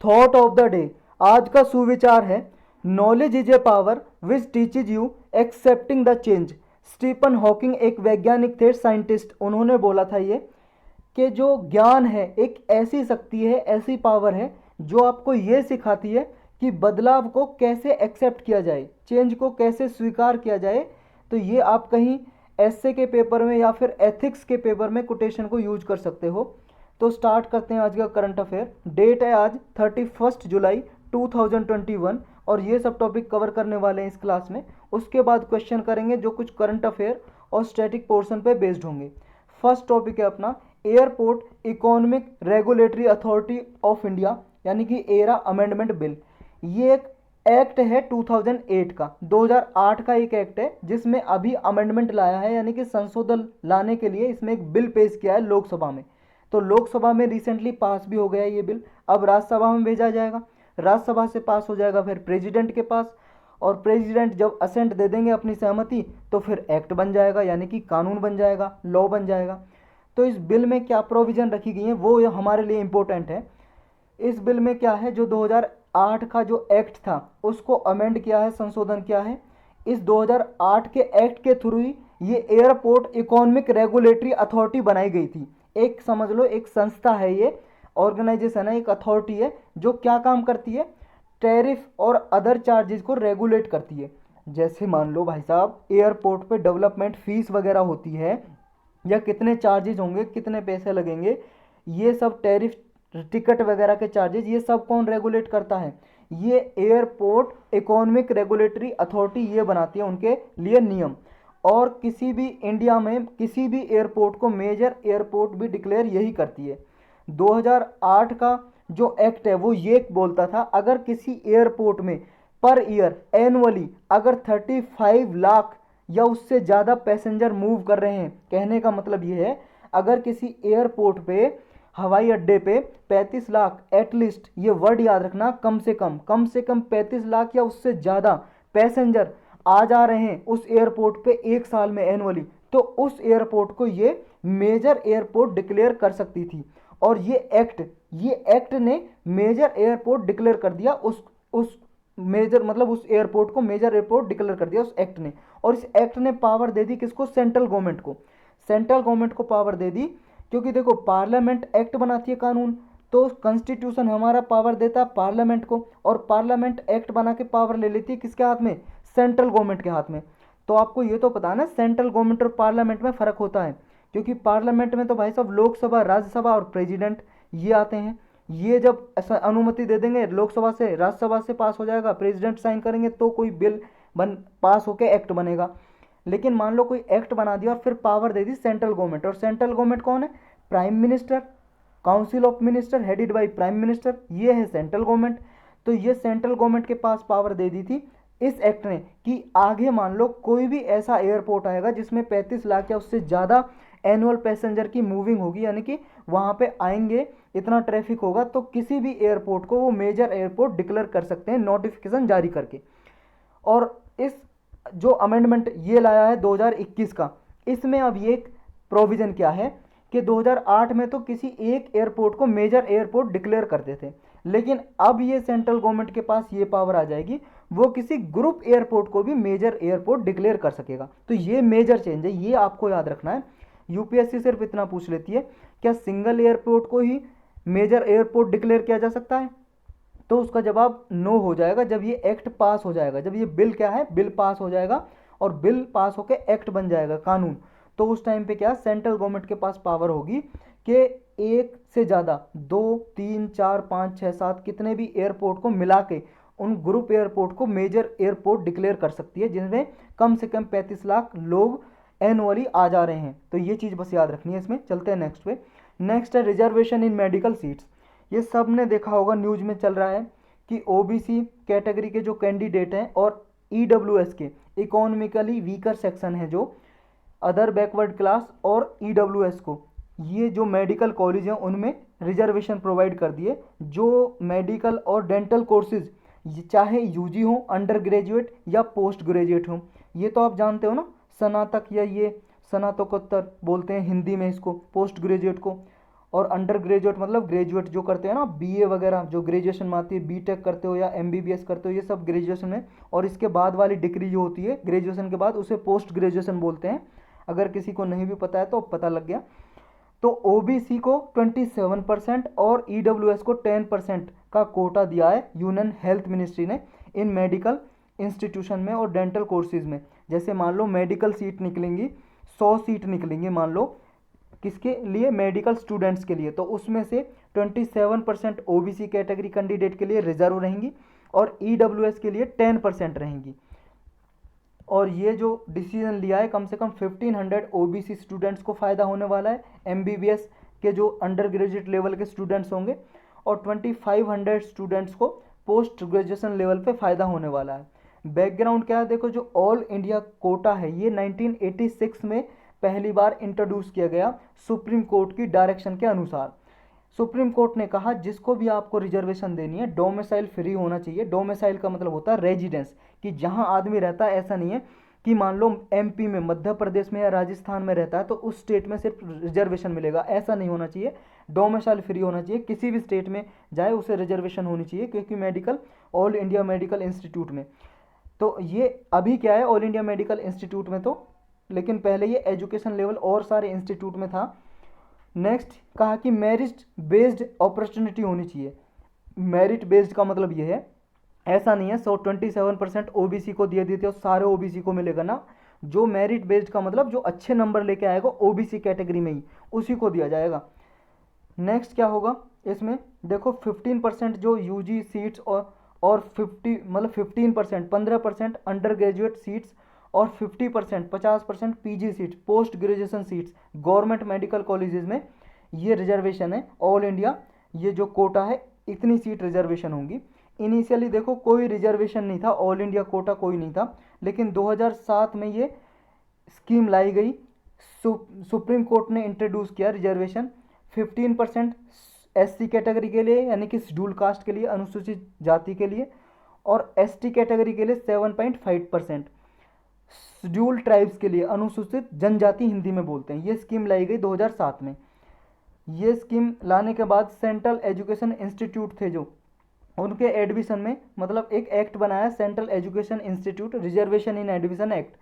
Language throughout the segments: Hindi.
थॉट ऑफ द डे, आज का सुविचार है, knowledge is a power which teaches you accepting the change. Stephen Hawking एक वैज्ञानिक थे, साइंटिस्ट, उन्होंने बोला था ये कि जो ज्ञान है एक ऐसी शक्ति है, ऐसी पावर है जो आपको ये सिखाती है कि बदलाव को कैसे एक्सेप्ट किया जाए, चेंज को कैसे स्वीकार किया जाए। तो ये आप कहीं एसए के पेपर में या फिर एथिक्स के पेपर में कोटेशन को यूज कर सकते हो। तो स्टार्ट करते हैं आज का करंट अफेयर। डेट है आज 31 जुलाई 2021 और ये सब टॉपिक कवर करने वाले हैं इस क्लास में। उसके बाद क्वेश्चन करेंगे जो कुछ करंट अफेयर और स्टैटिक पोर्शन पे बेस्ड होंगे। फर्स्ट टॉपिक है अपना airport economic regulatory authority of India, यानी कि एरा अमेंडमेंट बिल। ये एक एक्ट है 2008 का, 2008 का एक एक्ट है जिसमें अभी अमेंडमेंट लाया है, यानी कि संशोधन लाने के लिए इसमें एक बिल पेश किया है लोकसभा में। तो लोकसभा में रिसेंटली पास भी हो गया है ये बिल, अब राज्यसभा में भेजा जाएगा, राज्यसभा से पास हो जाएगा फिर प्रेसिडेंट के पास, और प्रेसिडेंट जब असेंट दे देंगे अपनी सहमति तो फिर एक्ट बन जाएगा, यानी कि कानून बन जाएगा, लॉ बन जाएगा। तो इस बिल में क्या प्रोविज़न रखी गई है वो हमारे लिए इम्पोर्टेंट है। इस बिल में क्या है, जो 2008 का जो एक्ट था उसको अमेंड किया है, संशोधन किया है। इस 2008 के एक्ट के थ्रू ही ये एयरपोर्ट इकोनॉमिक रेगुलेटरी अथॉरिटी बनाई गई थी। एक समझ लो एक संस्था है, ये ऑर्गेनाइजेशन है, एक अथॉरिटी है जो क्या काम करती है, टैरिफ और अदर चार्जेस को रेगुलेट करती है। जैसे मान लो भाई साहब एयरपोर्ट पे डेवलपमेंट फीस वगैरह होती है, या कितने चार्जेज होंगे, कितने पैसे लगेंगे, ये सब टैरिफ, टिकट वगैरह के चार्जेज, ये सब कौन रेगुलेट करता है, ये एयरपोर्ट इकोनॉमिक रेगुलेटरी अथॉरिटी ये बनाती है उनके लिए नियम। और किसी भी इंडिया में किसी भी एयरपोर्ट को मेजर एयरपोर्ट भी डिक्लेयर यही करती है। 2008 का जो एक्ट है वो ये बोलता था अगर किसी एयरपोर्ट में पर ईयर एनुअली अगर 35 लाख या उससे ज़्यादा पैसेंजर मूव कर रहे हैं, कहने का मतलब ये है अगर किसी एयरपोर्ट पे, हवाई अड्डे पे 35 लाख, एटलीस्ट ये वर्ड याद रखना, कम से कम 35 लाख या उससे ज़्यादा पैसेंजर आ जा रहे हैं उस एयरपोर्ट पे एक साल में एनुअली, तो उस एयरपोर्ट को ये मेजर एयरपोर्ट डिक्लेयर कर सकती थी। और ये एक्ट ने मेजर एयरपोर्ट डिक्लेयर कर दिया, उस मेजर मतलब उस एयरपोर्ट को मेजर एयरपोर्ट डिक्लेयर कर दिया उस एक्ट ने। और इस एक्ट ने पावर दे दी किसको, सेंट्रल गवर्नमेंट को। सेंट्रल गवर्नमेंट को पावर दे दी क्योंकि देखो पार्लियामेंट एक्ट बनाती है कानून, तो कॉन्स्टिट्यूशन हमारा पावर देता है पार्लियामेंट को, और पार्लियामेंट एक्ट बना के पावर ले लेती है किसके हाथ में, सेंट्रल गवर्नमेंट के हाथ में। तो आपको ये तो पता है ना सेंट्रल गवर्नमेंट और पार्लियामेंट में फ़र्क होता है, क्योंकि पार्लियामेंट में तो भाई साहब लोकसभा, राज्यसभा और प्रेसिडेंट ये आते हैं। ये जब ऐसा अनुमति दे देंगे लोकसभा से, राज्यसभा से पास हो जाएगा, प्रेसिडेंट साइन करेंगे तो कोई बिल पास होकर एक्ट बनेगा। लेकिन मान लो कोई एक्ट बना दिया और फिर power they the central government, और सेंट्रल गवर्नमेंट कौन है, prime minister, council of minister headed by prime minister, ये है सेंट्रल गवर्नमेंट। तो ये सेंट्रल गवर्नमेंट के पास पावर दे दी थी इस एक्ट ने कि आगे मान लो कोई भी ऐसा एयरपोर्ट आएगा जिसमें 35 लाख या उससे ज़्यादा एनुअल पैसेंजर की मूविंग होगी, यानी कि वहाँ पे आएंगे, इतना ट्रैफिक होगा, तो किसी भी एयरपोर्ट को वो मेजर एयरपोर्ट डिक्लेयर कर सकते हैं नोटिफिकेशन जारी करके। और इस जो अमेंडमेंट ये लाया है 2021 का, इसमें अब ये प्रोविज़न क्या है कि 2008 में तो किसी एक एयरपोर्ट को मेजर एयरपोर्ट डिक्लेयर करते थे, लेकिन अब ये सेंट्रल गवर्नमेंट के पास ये पावर आ जाएगी, वो किसी ग्रुप एयरपोर्ट को भी मेजर एयरपोर्ट डिक्लेयर कर सकेगा। तो ये मेजर चेंज है, ये आपको याद रखना है। यूपीएससी सिर्फ इतना पूछ लेती है क्या सिंगल एयरपोर्ट को ही मेजर एयरपोर्ट डिक्लेयर किया जा सकता है, तो उसका जवाब नो हो जाएगा जब ये एक्ट पास हो जाएगा, जब ये बिल क्या है, बिल पास हो जाएगा और बिल पास होकर एक्ट बन जाएगा, कानून। तो उस टाइम पे क्या सेंट्रल गवर्नमेंट के पास पावर होगी कि एक से ज़्यादा, 2, 3, 4, 5, 6, 7 कितने भी एयरपोर्ट को मिला के उन ग्रुप एयरपोर्ट को मेजर एयरपोर्ट डिक्लेयर कर सकती है जिनमें कम से कम 35 लाख लोग एनुअली आ जा रहे हैं। तो ये चीज़ बस याद रखनी है इसमें। चलते हैं नेक्स्ट पे। नेक्स्ट है रिजर्वेशन इन मेडिकल सीट्स। ये सब ने देखा होगा, न्यूज में चल रहा है कि ओबीसी कैटेगरी के जो कैंडिडेट हैं और ईडब्ल्यूएस के इकोनॉमिकली वीकर सेक्शन है, जो अदर बैकवर्ड क्लास और ईडब्ल्यूएस को, ये जो मेडिकल कॉलेज हैं उनमें रिजर्वेशन प्रोवाइड कर दिए। जो मेडिकल और डेंटल कोर्सेज चाहे यूजी हो, अंडर ग्रेजुएट या पोस्ट ग्रेजुएट हो, ये तो आप जानते हो ना, स्नातक या ये स्नातकोत्तर बोलते हैं हिंदी में इसको, पोस्ट ग्रेजुएट को। और अंडर ग्रेजुएट मतलब ग्रेजुएट जो करते हैं ना, बीए वगैरह जो ग्रेजुएशन में आती है, बीटेक करते हो या एमबीबीएस करते हो, ये सब ग्रेजुएशन में। और इसके बाद वाली डिग्री जो होती है ग्रेजुएशन के बाद, उसे पोस्ट ग्रेजुएशन बोलते हैं। अगर किसी को नहीं भी पता है तो पता लग गया। तो ओबीसी को 27% और ईडब्ल्यूएस को 10% का कोटा दिया है यूनियन हेल्थ मिनिस्ट्री ने इन मेडिकल इंस्टीट्यूशन में और डेंटल कोर्सेज में। जैसे मान लो मेडिकल सीट निकलेंगी, 100 सीट निकलेंगी मान लो, किसके लिए, मेडिकल स्टूडेंट्स के लिए, तो उसमें से 27% ओबीसी कैटेगरी कैंडिडेट के लिए रिजर्व रहेंगी और ईडब्ल्यूएस के लिए 10% रहेंगी। और ये जो डिसीजन लिया है, कम से कम 1500 ओबीसी स्टूडेंट्स को फ़ायदा होने वाला है, एमबीबीएस के जो अंडर ग्रेजुएट लेवल के स्टूडेंट्स होंगे, और 2500 स्टूडेंट्स को पोस्ट ग्रेजुएशन लेवल पे फ़ायदा होने वाला है। बैकग्राउंड क्या है देखो, जो ऑल इंडिया कोटा है ये 1986 में पहली बार इंट्रोड्यूस किया गया सुप्रीम कोर्ट की डायरेक्शन के अनुसार। सुप्रीम कोर्ट ने कहा जिसको भी आपको रिजर्वेशन देनी है डोमिसाइल फ्री होना चाहिए। डोमिसाइल का मतलब होता है रेजिडेंस, कि जहां आदमी रहता है। ऐसा नहीं है कि मान लो एमपी में, मध्य प्रदेश में या राजस्थान में रहता है तो उस स्टेट में सिर्फ रिजर्वेशन मिलेगा, ऐसा नहीं होना चाहिए। डोमिसाइल फ्री होना चाहिए, किसी भी स्टेट में जाए उसे रिजर्वेशन होनी चाहिए, क्योंकि medical all India medical institute में, तो ये अभी क्या है ऑल इंडिया मेडिकल इंस्टीट्यूट में, तो लेकिन पहले ये एजुकेशन लेवल और सारे इंस्टीट्यूट में था। नेक्स्ट कहा कि मेरिट बेस्ड अपॉर्चुनिटी होनी चाहिए। मेरिट बेस्ड का मतलब ये है, ऐसा नहीं है 127% ओबीसी को दिए देते और सारे ओबीसी को मिलेगा ना। जो मेरिट बेस्ड का मतलब जो अच्छे नंबर लेके आएगा ओबीसी कैटेगरी में ही, उसी को दिया जाएगा। नेक्स्ट क्या होगा इसमें देखो, 15% जो यूजी सीट्स और 15% 15% अंडर ग्रेजुएट सीट्स और 50% PG seats, post graduation seats government medical colleges में, ये रिजर्वेशन है ऑल इंडिया। ये जो कोटा है इतनी सीट रिजर्वेशन होंगी। इनिशियली देखो कोई रिजर्वेशन नहीं था, ऑल इंडिया कोटा कोई नहीं था, लेकिन 2007 में ये स्कीम लाई गई। सुप्रीम कोर्ट ने इंट्रोड्यूस किया रिजर्वेशन 15% एससी कैटेगरी के लिए, यानी कि शेड्यूल कास्ट के लिए, अनुसूचित जाति के लिए, और एसटी कैटेगरी के लिए 7.5%, शेड्यूल ट्राइब्स के लिए, अनुसूचित जनजाति हिंदी में बोलते हैं। ये स्कीम लाई गई 2007 में। ये स्कीम लाने के बाद सेंट्रल एजुकेशन इंस्टीट्यूट थे जो, उनके एडमिशन में मतलब एक एक्ट बनाया सेंट्रल एजुकेशन इंस्टीट्यूट रिजर्वेशन इन एडमिशन एक्ट,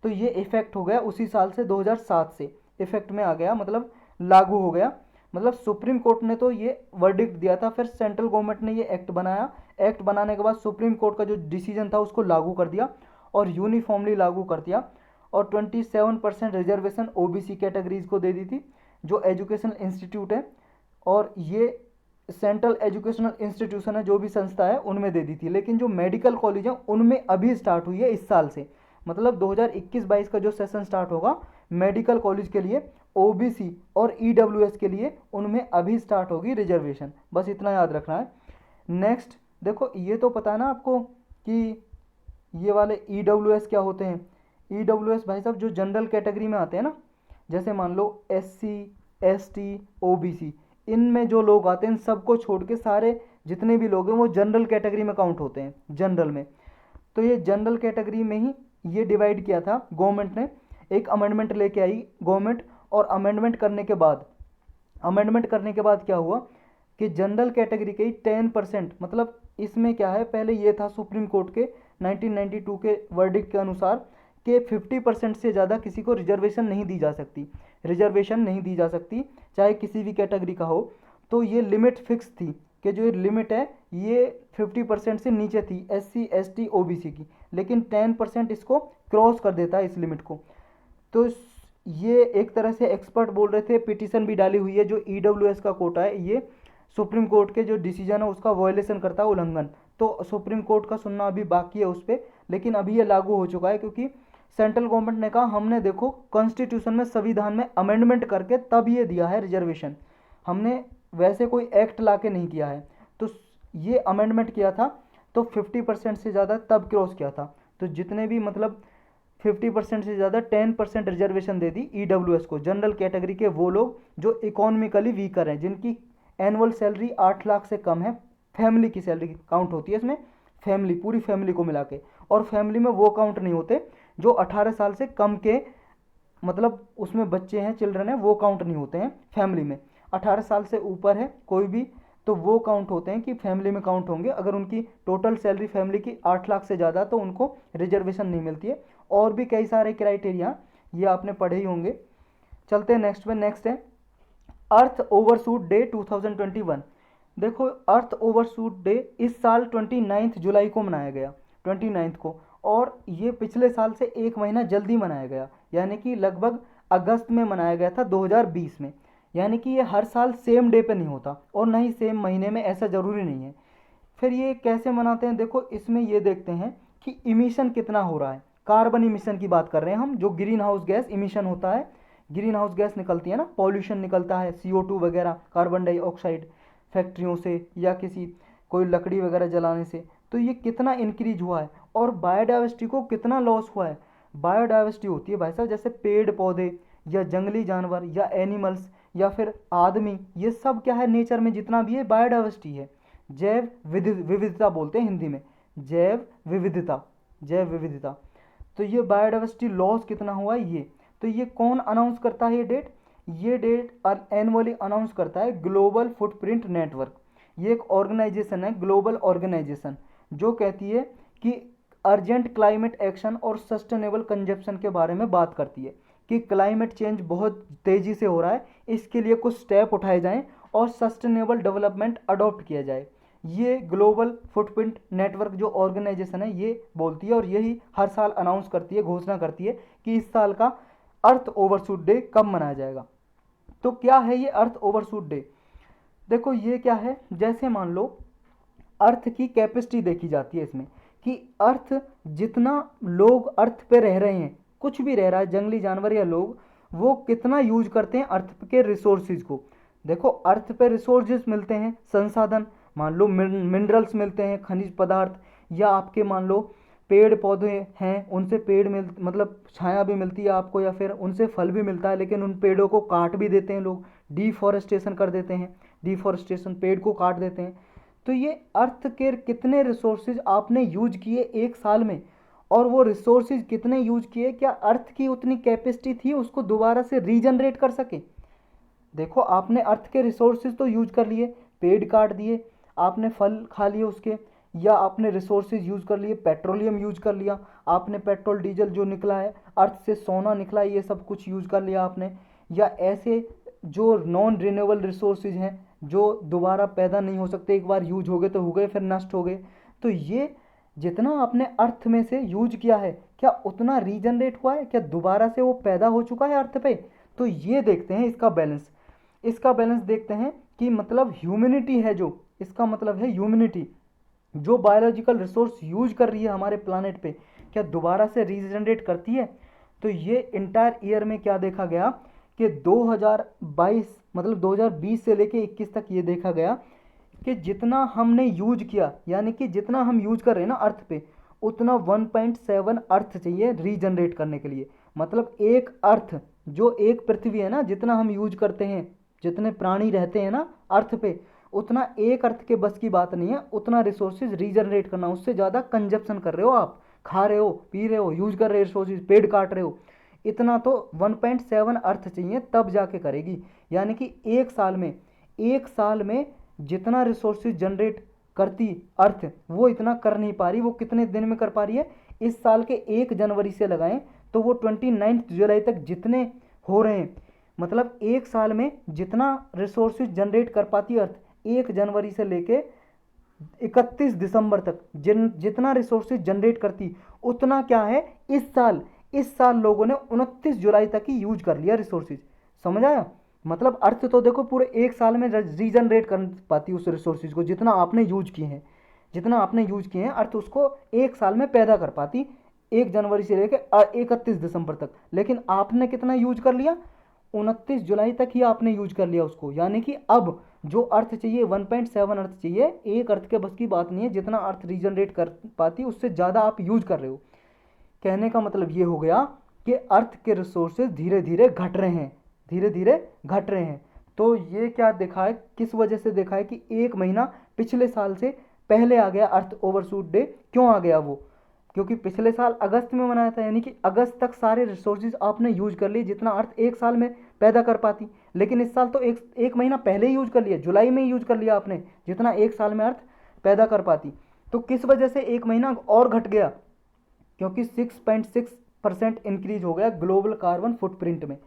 तो ये इफेक्ट हो गया उसी साल से, 2007 से इफेक्ट में आ गया, मतलब लागू हो गया। मतलब सुप्रीम कोर्ट ने तो ये वर्डिक्ट दिया था, फिर सेंट्रल गवर्नमेंट ने ये एक्ट बनाया। एक्ट बनाने के बाद सुप्रीम कोर्ट का जो डिसीजन था उसको लागू कर दिया और यूनिफॉर्मली लागू कर दिया, और 27% रिजर्वेशन ओबीसी कैटेगरीज को दे दी थी जो एजुकेशन इंस्टीट्यूट है, और ये सेंट्रल एजुकेशनल इंस्टीट्यूशन है जो भी संस्था है उनमें दे दी थी। लेकिन जो मेडिकल कॉलेज है उनमें अभी स्टार्ट हुई है इस साल से, मतलब 2021-22 का जो सेशन स्टार्ट होगा मेडिकल कॉलेज के लिए, ओबीसी और ईडब्ल्यूएस के लिए, उनमें अभी स्टार्ट होगी रिजर्वेशन। बस इतना याद रखना है। नेक्स्ट देखो, ये तो पता है ना आपको कि ये वाले ईडब्ल्यूएस क्या होते हैं। ईडब्ल्यूएस भाई साहब जो जनरल कैटेगरी में आते हैं ना, जैसे मान लो एससी, एसटी, ओबीसी, इनमें जो लोग आते हैं इन सबको छोड़ के सारे जितने भी लोग हैं वो जनरल कैटेगरी में काउंट होते हैं, जनरल में। तो ये जनरल कैटेगरी में ही ये डिवाइड किया था गवर्नमेंट ने, एक अमेंडमेंट लेके आई गवर्नमेंट, और अमेंडमेंट करने के बाद क्या हुआ कि जनरल कैटेगरी के ही 10%, मतलब इसमें क्या है, पहले ये था सुप्रीम कोर्ट के 1992 के वर्डिक्ट के अनुसार कि 50% से ज़्यादा किसी को रिजर्वेशन नहीं दी जा सकती, चाहे किसी भी कैटेगरी का हो। तो ये लिमिट फिक्स थी कि जो लिमिट है ये 50% से नीचे थी एससी, एसटी, ओबीसी की, लेकिन 10% इसको क्रॉस कर देता है इस लिमिट को। तो ये एक तरह से एक्सपर्ट बोल रहे थे, पिटीशन भी डाली हुई है, जो ईडब्ल्यूएस का कोटा है ये सुप्रीम कोर्ट के जो डिसीजन है उसका वायलेशन करता है, उल्लंघन। तो सुप्रीम कोर्ट का सुनना अभी बाकी है उस पर, लेकिन अभी ये लागू हो चुका है, क्योंकि सेंट्रल गवर्नमेंट ने कहा हमने देखो कॉन्स्टिट्यूशन में, संविधान में अमेंडमेंट करके तब ये दिया है रिजर्वेशन, हमने वैसे कोई एक्ट लाके नहीं किया है। तो ये अमेंडमेंट किया था तो 50% से ज़्यादा तब क्रॉस किया था, तो जितने भी मतलब 50% से ज़्यादा 10% रिजर्वेशन दे दी ईडब्ल्यूएस को, जनरल कैटेगरी के वो लोग जो इकोनॉमिकली वीकर हैं, जिनकी एनुअल सैलरी 8 लाख से कम है। फैमिली की सैलरी काउंट होती है इसमें, फैमिली, पूरी फैमिली को मिला के, और फैमिली में वो काउंट नहीं होते जो 18 साल से कम के, मतलब उसमें बच्चे हैं, चिल्ड्रन है, वो काउंट नहीं होते हैं फैमिली में। 18 साल से ऊपर है कोई भी, तो वो काउंट होते हैं कि फैमिली में काउंट होंगे। अगर उनकी टोटल सैलरी फैमिली की 8 लाख से ज़्यादा तो उनको रिजर्वेशन नहीं मिलती है। और भी कई सारे क्राइटेरिया ये आपने पढ़े ही होंगे। चलते हैं नेक्स्ट पे। नेक्स्ट है अर्थ ओवरशूट डे 2021। देखो अर्थ ओवरशूट डे इस साल 29 जुलाई को मनाया गया, 29 को, और ये पिछले साल से एक महीना जल्दी मनाया गया, यानी कि लगभग अगस्त में मनाया गया था 2020 में। यानी कि ये हर साल सेम डे पे नहीं होता और ना ही सेम महीने में, ऐसा ज़रूरी नहीं है। फिर ये कैसे मनाते हैं, देखो इसमें ये देखते हैं कि इमिशन कितना हो रहा है। कार्बन इमिशन की बात कर रहे हैं हम, जो ग्रीन हाउस गैस इमिशन होता है, ग्रीन हाउस गैस निकलती है ना, पॉल्यूशन निकलता है, CO2 वगैरह, कार्बन डाइऑक्साइड फैक्ट्रियों से या किसी कोई लकड़ी वगैरह जलाने से, तो ये कितना इंक्रीज हुआ है। और बायोडाइवर्सिटी को कितना लॉस हुआ है। बायोडाइवर्सिटी होती है भाई साहब जैसे पेड़ पौधे या जंगली जानवर या एनिमल्स या फिर आदमी, ये सब क्या है नेचर में जितना भी है बायोडाइवर्सिटी है। जैव विविधता बोलते हैं हिंदी में, जैव विविधता, जैव विविधता। तो ये बायोडाइवर्सिटी लॉस कितना हुआ है ये, तो ये कौन अनाउंस करता है ये डेट एनुअली अनाउंस करता है ग्लोबल फुटप्रिंट नेटवर्क। ये एक ऑर्गेनाइजेशन है, ग्लोबल ऑर्गेनाइजेशन, जो कहती है कि अर्जेंट क्लाइमेट एक्शन और सस्टेनेबल कंजप्शन के बारे में बात करती है कि क्लाइमेट चेंज बहुत तेज़ी से हो रहा है, इसके लिए कुछ स्टेप उठाए जाएं और सस्टेनेबल डेवलपमेंट अडॉप्ट किया जाए। ये ग्लोबल फुटप्रिंट नेटवर्क जो ऑर्गेनाइजेशन है ये बोलती है और यही हर साल अनाउंस करती है, घोषणा करती है कि इस साल का अर्थ ओवरशूट डे कब मनाया जाएगा। तो क्या है ये अर्थ ओवरशूट डे, देखो ये क्या है, जैसे मान लो अर्थ की कैपेसिटी देखी जाती है इसमें कि अर्थ जितना लोग अर्थ पे रह रहे हैं, कुछ भी रह रहा है, जंगली जानवर या लोग, वो कितना यूज करते हैं अर्थ के रिसोर्सेज को। देखो अर्थ पे रिसोर्सेज मिलते हैं, संसाधन, मान लो मिनरल्स मिलते हैं, खनिज पदार्थ, या आपके मान लो पेड़ पौधे हैं, उनसे पेड़ मतलब छाया भी मिलती है आपको, या फिर उनसे फल भी मिलता है, लेकिन उन पेड़ों को काट भी देते हैं लोग, डिफॉरेस्टेशन कर देते हैं, डिफॉरेस्टेशन, पेड़ को काट देते हैं। तो ये अर्थ के कितने रिसोर्सेज आपने यूज किए एक साल में, और वो रिसोर्सेज कितने यूज किए, क्या अर्थ की उतनी कैपेसिटी थी उसको दोबारा से रीजनरेट कर सके। देखो आपने अर्थ के रिसोर्सेज तो यूज कर लिए, पेड़ काट दिए, आपने फल खा लिए उसके, या आपने रिसोर्सेज यूज कर लिए, पेट्रोलियम यूज कर लिया आपने, पेट्रोल डीजल जो निकला है अर्थ से, सोना निकला है, ये सब कुछ यूज कर लिया आपने। या ऐसे जो नॉन रिन्यूएबल रिसोर्सेज हैं जो दोबारा पैदा नहीं हो सकते, एक बार यूज हो गए तो हो गए, फिर नष्ट हो गए। तो ये जितना आपने अर्थ में से यूज किया है, क्या उतना रीजनरेट हुआ है, क्या दोबारा से वो पैदा हो चुका है अर्थ पे। तो ये देखते हैं इसका बैलेंस, इसका बैलेंस देखते हैं कि मतलब ह्यूमैनिटी है जो, इसका मतलब है ह्यूमैनिटी जो बायोलॉजिकल रिसोर्स यूज कर रही है हमारे प्लानट पे, क्या दोबारा से रीजनरेट करती है। तो ये इंटायर ईयर में क्या देखा गया कि 2022 मतलब 2020 से लेके 21 तक ये देखा गया कि जितना हमने यूज किया, यानी कि जितना हम यूज कर रहे हैं ना अर्थ पे, उतना 1.7 अर्थ चाहिए रीजनरेट करने के लिए। मतलब एक अर्थ जो एक पृथ्वी है ना, जितना हम यूज करते हैं, जितने प्राणी रहते हैं ना अर्थ पे, उतना एक अर्थ के बस की बात नहीं है उतना रिसोर्सेज रीजनरेट करना। उससे ज़्यादा कंजप्शन कर रहे हो आप, खा रहे हो, पी रहे हो, यूज कर रहे हो रिसोर्सेज, पेड़ काट रहे हो, इतना तो 1.7 अर्थ चाहिए तब जाके करेगी। यानी कि एक साल में जितना रिसोर्सेज जनरेट करती अर्थ, वो इतना कर नहीं पा रही। वो कितने दिन में कर पा रही है, इस साल के 1 जनवरी से लगाएं तो वो 29 जुलाई तक जितने हो रहे हैं, मतलब एक साल में जितना रिसोर्सेज जनरेट कर पाती अर्थ, 1 जनवरी से लेके 31 दिसंबर तक जितना रिसोर्सेज जनरेट करती, उतना क्या है इस साल लोगों ने 29 जुलाई तक ही यूज कर लिया रिसोर्सेज। समझ आया, मतलब अर्थ तो देखो पूरे एक साल में रीजनरेट कर पाती उस रिसोर्सेज को, जितना आपने यूज किए हैं, जितना आपने यूज किए हैं अर्थ उसको एक साल में पैदा कर पाती, 1 जनवरी से लेकर 31 दिसंबर तक। लेकिन आपने कितना यूज कर लिया, 29 जुलाई तक ही आपने यूज कर लिया उसको। यानी कि अब जो अर्थ चाहिए 1.7 अर्थ चाहिए, एक अर्थ के बस की बात नहीं है, जितना अर्थ रीजनरेट कर पाती उससे ज़्यादा आप यूज कर रहे हो। कहने का मतलब ये हो गया कि अर्थ के रिसोर्सेज धीरे धीरे घट रहे हैं, धीरे धीरे घट रहे हैं। तो ये क्या देखा है, किस वजह से देखा है कि एक महीना पिछले साल से पहले आ गया अर्थ ओवरशूट डे। क्यों आ गया वो, क्योंकि पिछले साल अगस्त में मनाया था, यानी कि अगस्त तक सारे रिसोर्सेज आपने यूज कर लिए जितना अर्थ एक साल में पैदा कर पाती। लेकिन इस साल तो एक महीना पहले ही यूज कर लिया, जुलाई में ही यूज कर लिया आपने, जितना एक साल में अर्थ पैदा कर पाती। तो किस वजह से एक महीना और घट गया? क्योंकि 6.6% इंक्रीज हो गया ग्लोबल कार्बन फुटप्रिंट में,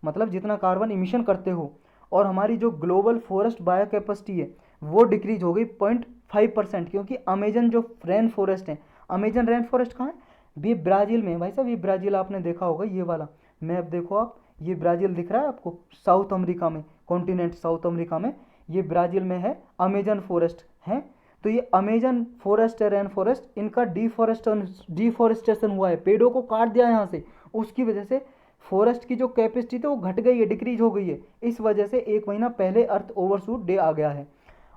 मतलब जितना कार्बन इमिशन करते हो। और हमारी जो ग्लोबल फॉरेस्ट बायो कैपेसिटी है वो डिक्रीज हो गई 0.5%, क्योंकि अमेजन जो रेन फॉरेस्ट है, अमेजन रेन फॉरेस्ट कहाँ है? भी ब्राज़ील में भाई साहब। ये ब्राज़ील आपने देखा होगा, ये वाला मैप देखो आप, ये ब्राज़ील दिख रहा है आपको, साउथ अमेरिका में, कॉन्टिनेंट साउथ अमेरिका में, ये ब्राज़ील में है अमेजन फॉरेस्ट है। तो ये अमेजन फॉरेस्ट है, रेन फॉरेस्ट, इनका डिफॉरेस्टेशन हुआ है, पेड़ों को काट दिया यहाँ से, उसकी वजह से फॉरेस्ट की जो कैपेसिटी थी वो घट गई है, डिक्रीज हो गई है। इस वजह से एक महीना पहले अर्थ ओवरशूट डे आ गया है।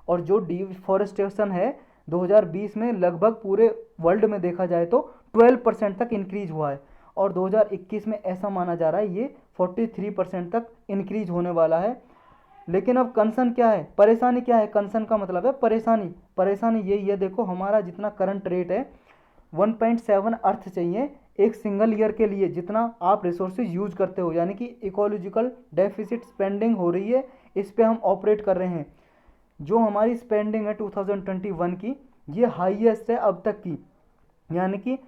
और जो डिफॉरेस्टेशन है 2020 में लगभग पूरे वर्ल्ड में देखा जाए तो 12% तक इंक्रीज हुआ है, और 2021 में ऐसा माना जा रहा है ये 43% तक इंक्रीज होने वाला है। लेकिन अब कंसर्न क्या है, परेशानी क्या है? कंसर्न का मतलब है परेशानी। परेशानी यही है, देखो हमारा जितना करंट रेट है 1.7 अर्थ चाहिए एक सिंगल ईयर के लिए, जितना आप रिसोर्सेज यूज करते हो, यानी कि इकोलॉजिकल डेफिसिट स्पेंडिंग हो रही है, इस पे हम ऑपरेट कर रहे हैं। जो हमारी स्पेंडिंग है 2021 की, ये हाईएस्ट है अब तक की, यानी कि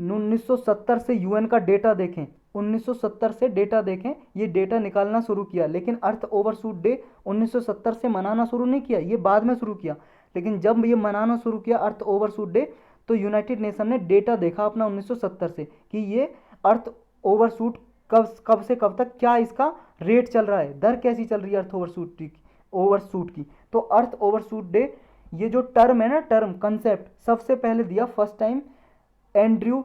1970 से यूएन का डेटा देखें, 1970 से डेटा देखें, ये डेटा निकालना शुरू किया। लेकिन अर्थ ओवरशूट डे 1970 से मनाना शुरू नहीं किया, ये बाद में शुरू किया। लेकिन जब ये मनाना शुरू किया अर्थ ओवरशूट डे, तो यूनाइटेड नेशन ने डेटा देखा अपना 1970 से कि ये अर्थ ओवरशूट कब से कब तक क्या इसका रेट चल रहा है, दर कैसी चल रही है अर्थ ओवरशूट की। तो अर्थ ओवरशूट डे, ये जो टर्म है ना, टर्म कंसेप्ट सबसे पहले दिया फर्स्ट टाइम एंड्रयू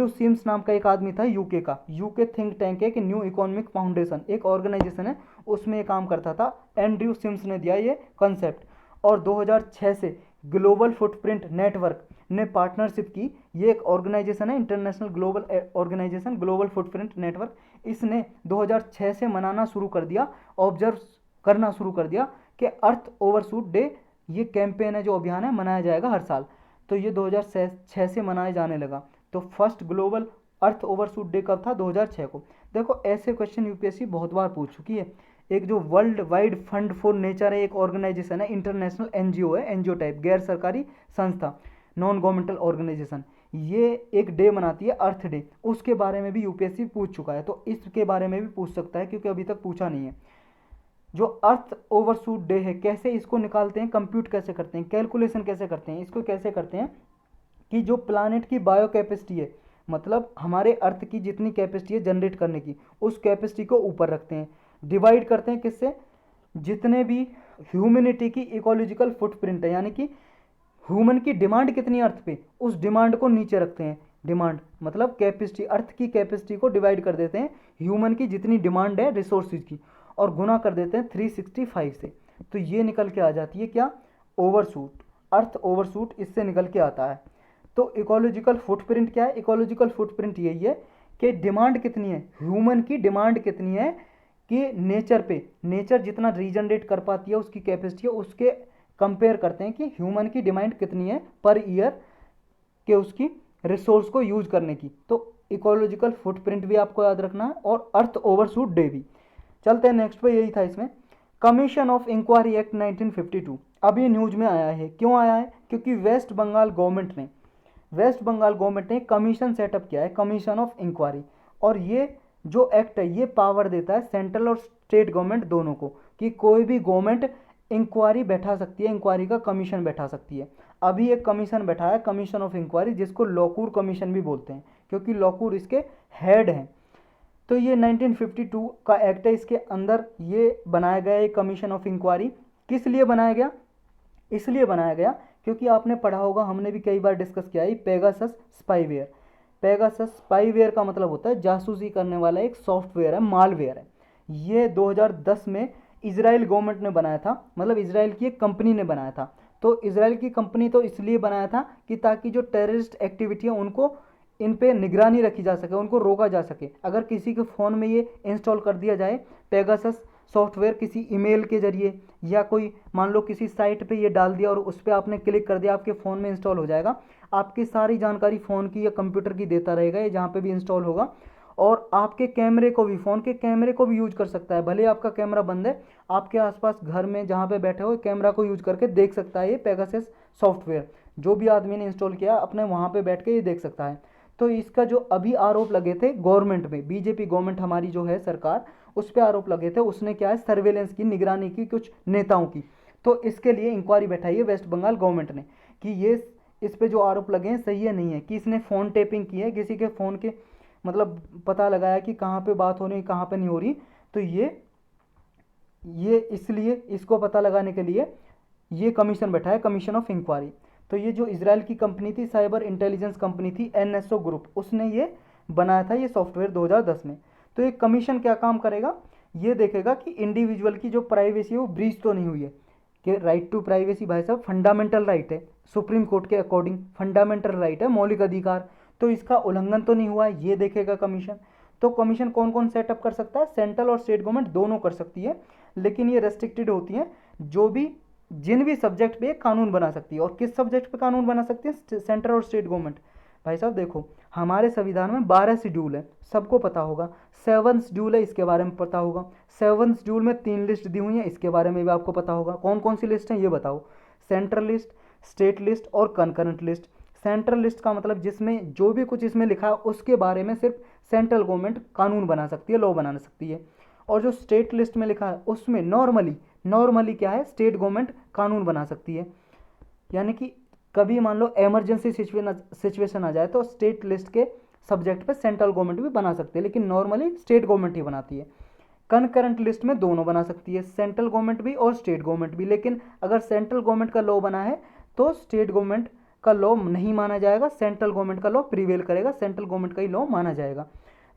सिम्स नाम का एक आदमी था, यूके का, यूके थिंक टैंक है कि न्यू इकोनॉमिक फाउंडेशन एक ऑर्गेनाइजेशन है, उसमें ये काम करता था, एंड्रयू सिम्स ने दिया ये कंसेप्ट। और 2006 से ग्लोबल फुटप्रिंट नेटवर्क ने पार्टनरशिप की, ये एक ऑर्गेनाइजेशन है, international global organisation, global footprint network, इसने 2006 से मनाना शुरू कर दिया, ऑब्जर्व करना शुरू कर दिया कि अर्थ ओवरशूट डे, ये कैंपेन है जो अभियान है, मनाया जाएगा हर साल। तो ये 2006 से मनाया जाने लगा। तो फर्स्ट ग्लोबल अर्थ ओवरशूट डे कब था? 2006 को। देखो ऐसे क्वेश्चन यूपीएससी बहुत बार पूछ चुकी है। एक जो world wide fund for nature है, एक ऑर्गेनाइजेशन है, इंटरनेशनल एनजीओ है, एनजीओ टाइप, गैर सरकारी संस्था, नॉन गवर्नमेंटल ऑर्गेनाइजेशन, ये एक डे मनाती है अर्थ डे, उसके बारे में भी यूपीएससी पूछ चुका है, तो इसके बारे में भी पूछ सकता है, क्योंकि अभी तक पूछा नहीं है। जो अर्थ ओवरशूट डे है, कैसे इसको निकालते हैं, कंप्यूट कैसे करते हैं, कैलकुलेशन कैसे करते हैं, इसको कैसे करते हैं कि जो प्लानेट की बायो कैपेसिटी है, मतलब हमारे अर्थ की जितनी कैपेसिटी है जनरेट करने की, उस कैपेसिटी को ऊपर रखते हैं, डिवाइड करते हैं किससे? जितने भी ह्यूमैनिटी की इकोलॉजिकल फुटप्रिंट है, यानी कि ह्यूमन की डिमांड कितनी अर्थ पे, उस डिमांड को नीचे रखते हैं। डिमांड मतलब कैपेसिटी, अर्थ की कैपेसिटी को डिवाइड कर देते हैं ह्यूमन की जितनी डिमांड है रिसोर्सेज की, और गुना कर देते हैं 365 से। तो ये निकल के आ जाती है क्या? ओवरशूट, अर्थ ओवरशूट इससे निकल के आता है। तो इकोलॉजिकल फुटप्रिंट क्या है? इकोलॉजिकल फुटप्रिंट यही है कि डिमांड कितनी है, ह्यूमन की डिमांड कितनी है कि नेचर पे, नेचर जितना रीजनरेट कर पाती है उसकी कैपेसिटी है, उसके कंपेयर करते हैं कि ह्यूमन की डिमांड कितनी है पर ईयर के उसकी रिसोर्स को यूज करने की। तो इकोलॉजिकल फुटप्रिंट भी आपको याद रखना है, और अर्थ ओवरशूट डे भी। चलते हैं नेक्स्ट पे, यही था इसमें, कमीशन ऑफ इंक्वायरी एक्ट 1952। अब ये न्यूज में आया है, क्यों आया है? क्योंकि वेस्ट बंगाल गवर्नमेंट ने कमीशन सेटअप किया है, कमीशन ऑफ इंक्वायरी। और ये जो एक्ट है ये पावर देता है सेंट्रल और स्टेट गवर्नमेंट दोनों को, कि कोई भी गवर्नमेंट इंक्वायरी बैठा सकती है, इंक्वायरी का कमीशन बैठा सकती है। अभी एक कमीशन बैठा है, कमीशन ऑफ इंक्वायरी, जिसको लॉकूर कमीशन भी बोलते हैं, क्योंकि लॉकूर इसके हेड हैं। तो ये 1952 का एक्ट है, इसके अंदर ये बनाया गया एक कमीशन ऑफ इंक्वायरी। किस लिए बनाया गया? इसलिए बनाया गया क्योंकि आपने पढ़ा होगा, हमने भी कई बार डिस्कस किया है, पेगासस स्पाईवेयर। पेगासस स्पाईवेयर का मतलब होता है जासूसी करने वाला एक सॉफ्टवेयर है, मालवेयर है। ये 2010 में इजराइल गवर्नमेंट ने बनाया था, मतलब इजराइल की एक कंपनी ने बनाया था। तो इजराइल की कंपनी तो इसलिए बनाया था कि ताकि जो टेररिस्ट एक्टिविटी है उनको, इन पे निगरानी रखी जा सके, उनको रोका जा सके। अगर किसी के फ़ोन में ये इंस्टॉल कर दिया जाए पेगासस सॉफ्टवेयर, किसी ईमेल के जरिए, या कोई मान लो किसी साइट पे ये डाल दिया और उस पर आपने क्लिक कर दिया, आपके फ़ोन में इंस्टॉल हो जाएगा, आपकी सारी जानकारी फ़ोन की या कंप्यूटर की देता रहेगा, ये जहाँ पे भी इंस्टॉल होगा। और आपके कैमरे को भी, फ़ोन के कैमरे को भी यूज कर सकता है। भले आपका कैमरा बंद है, आपके आसपास घर में जहाँ पे बैठे हो कैमरा को यूज करके देख सकता है ये पेगासस सॉफ्टवेयर। जो भी आदमी ने इंस्टॉल किया अपने वहाँ पे बैठ के ये देख सकता है। तो इसका जो अभी आरोप लगे थे गवर्नमेंट में, बीजेपी गवर्नमेंट हमारी जो है सरकार, उस पर आरोप लगे थे, उसने क्या है सर्वेलेंस की, निगरानी की कुछ नेताओं की। तो इसके लिए इंक्वायरी बैठाई है वेस्ट बंगाल गवर्नमेंट ने कि ये इस पे जो आरोप लगे हैं सही है नहीं है, कि इसने फ़ोन टेपिंग की है, किसी के फ़ोन के मतलब पता लगाया कि कहाँ पे बात हो रही कहाँ पे नहीं हो रही। तो ये इसलिए इसको पता लगाने के लिए ये कमीशन बैठा है, कमीशन ऑफ इंक्वायरी। तो ये जो इजराइल की कंपनी थी, साइबर इंटेलिजेंस कंपनी थी एनएसओ ग्रुप, उसने ये बनाया था ये सॉफ्टवेयर 2010 में। तो ये कमीशन क्या काम करेगा, ये देखेगा कि इंडिविजुअल की जो प्राइवेसी है वो ब्रीच तो नहीं हुई है। कि राइट टू प्राइवेसी भाई साहब फंडामेंटल राइट है, सुप्रीम कोर्ट के अकॉर्डिंग फंडामेंटल राइट है, मौलिक अधिकार, तो इसका उल्लंघन तो नहीं हुआ है, ये देखेगा कमीशन। तो कमीशन कौन कौन सेटअप कर सकता है, सेंट्रल और स्टेट गवर्नमेंट दोनों कर सकती है, लेकिन ये रेस्ट्रिक्टेड होती है जो भी जिन भी सब्जेक्ट पे कानून बना सकती है। और किस सब्जेक्ट पे कानून बना सकती है, सेंट्रल और स्टेट गवर्नमेंट। भाई साहब देखो, हमारे संविधान में 12 शेड्यूल है, सबको पता होगा। 7 शेड्यूल है, इसके बारे में पता होगा। 7 शेड्यूल में 3 लिस्ट दी हुई हैं, इसके बारे में भी आपको पता होगा। कौन कौन सी लिस्ट है ये बताओ, सेंट्रल लिस्ट, स्टेट लिस्ट और कंकरेंट लिस्ट। सेंट्रल लिस्ट का मतलब जिसमें जो भी कुछ इसमें लिखा है उसके बारे में सिर्फ सेंट्रल गवर्नमेंट कानून बना सकती है, लॉ बना सकती है। और जो स्टेट लिस्ट में लिखा है उसमें नॉर्मली क्या है, स्टेट गवर्नमेंट कानून बना सकती है। यानी कि कभी मान लो इमरजेंसी सिचुएशन आ जाए तो स्टेट लिस्ट के सब्जेक्ट पे सेंट्रल गवर्नमेंट भी बना सकती है, लेकिन नॉर्मली स्टेट गवर्नमेंट ही बनाती है। कनकरेंट लिस्ट में दोनों बना सकती है, सेंट्रल गवर्नमेंट भी और स्टेट गवर्नमेंट भी। लेकिन अगर सेंट्रल गवर्नमेंट का लॉ बना है तो स्टेट गवर्नमेंट का लॉ नहीं माना जाएगा, सेंट्रल गवर्नमेंट का लॉ प्रिवेल करेगा, सेंट्रल गवर्नमेंट का ही लॉ माना जाएगा।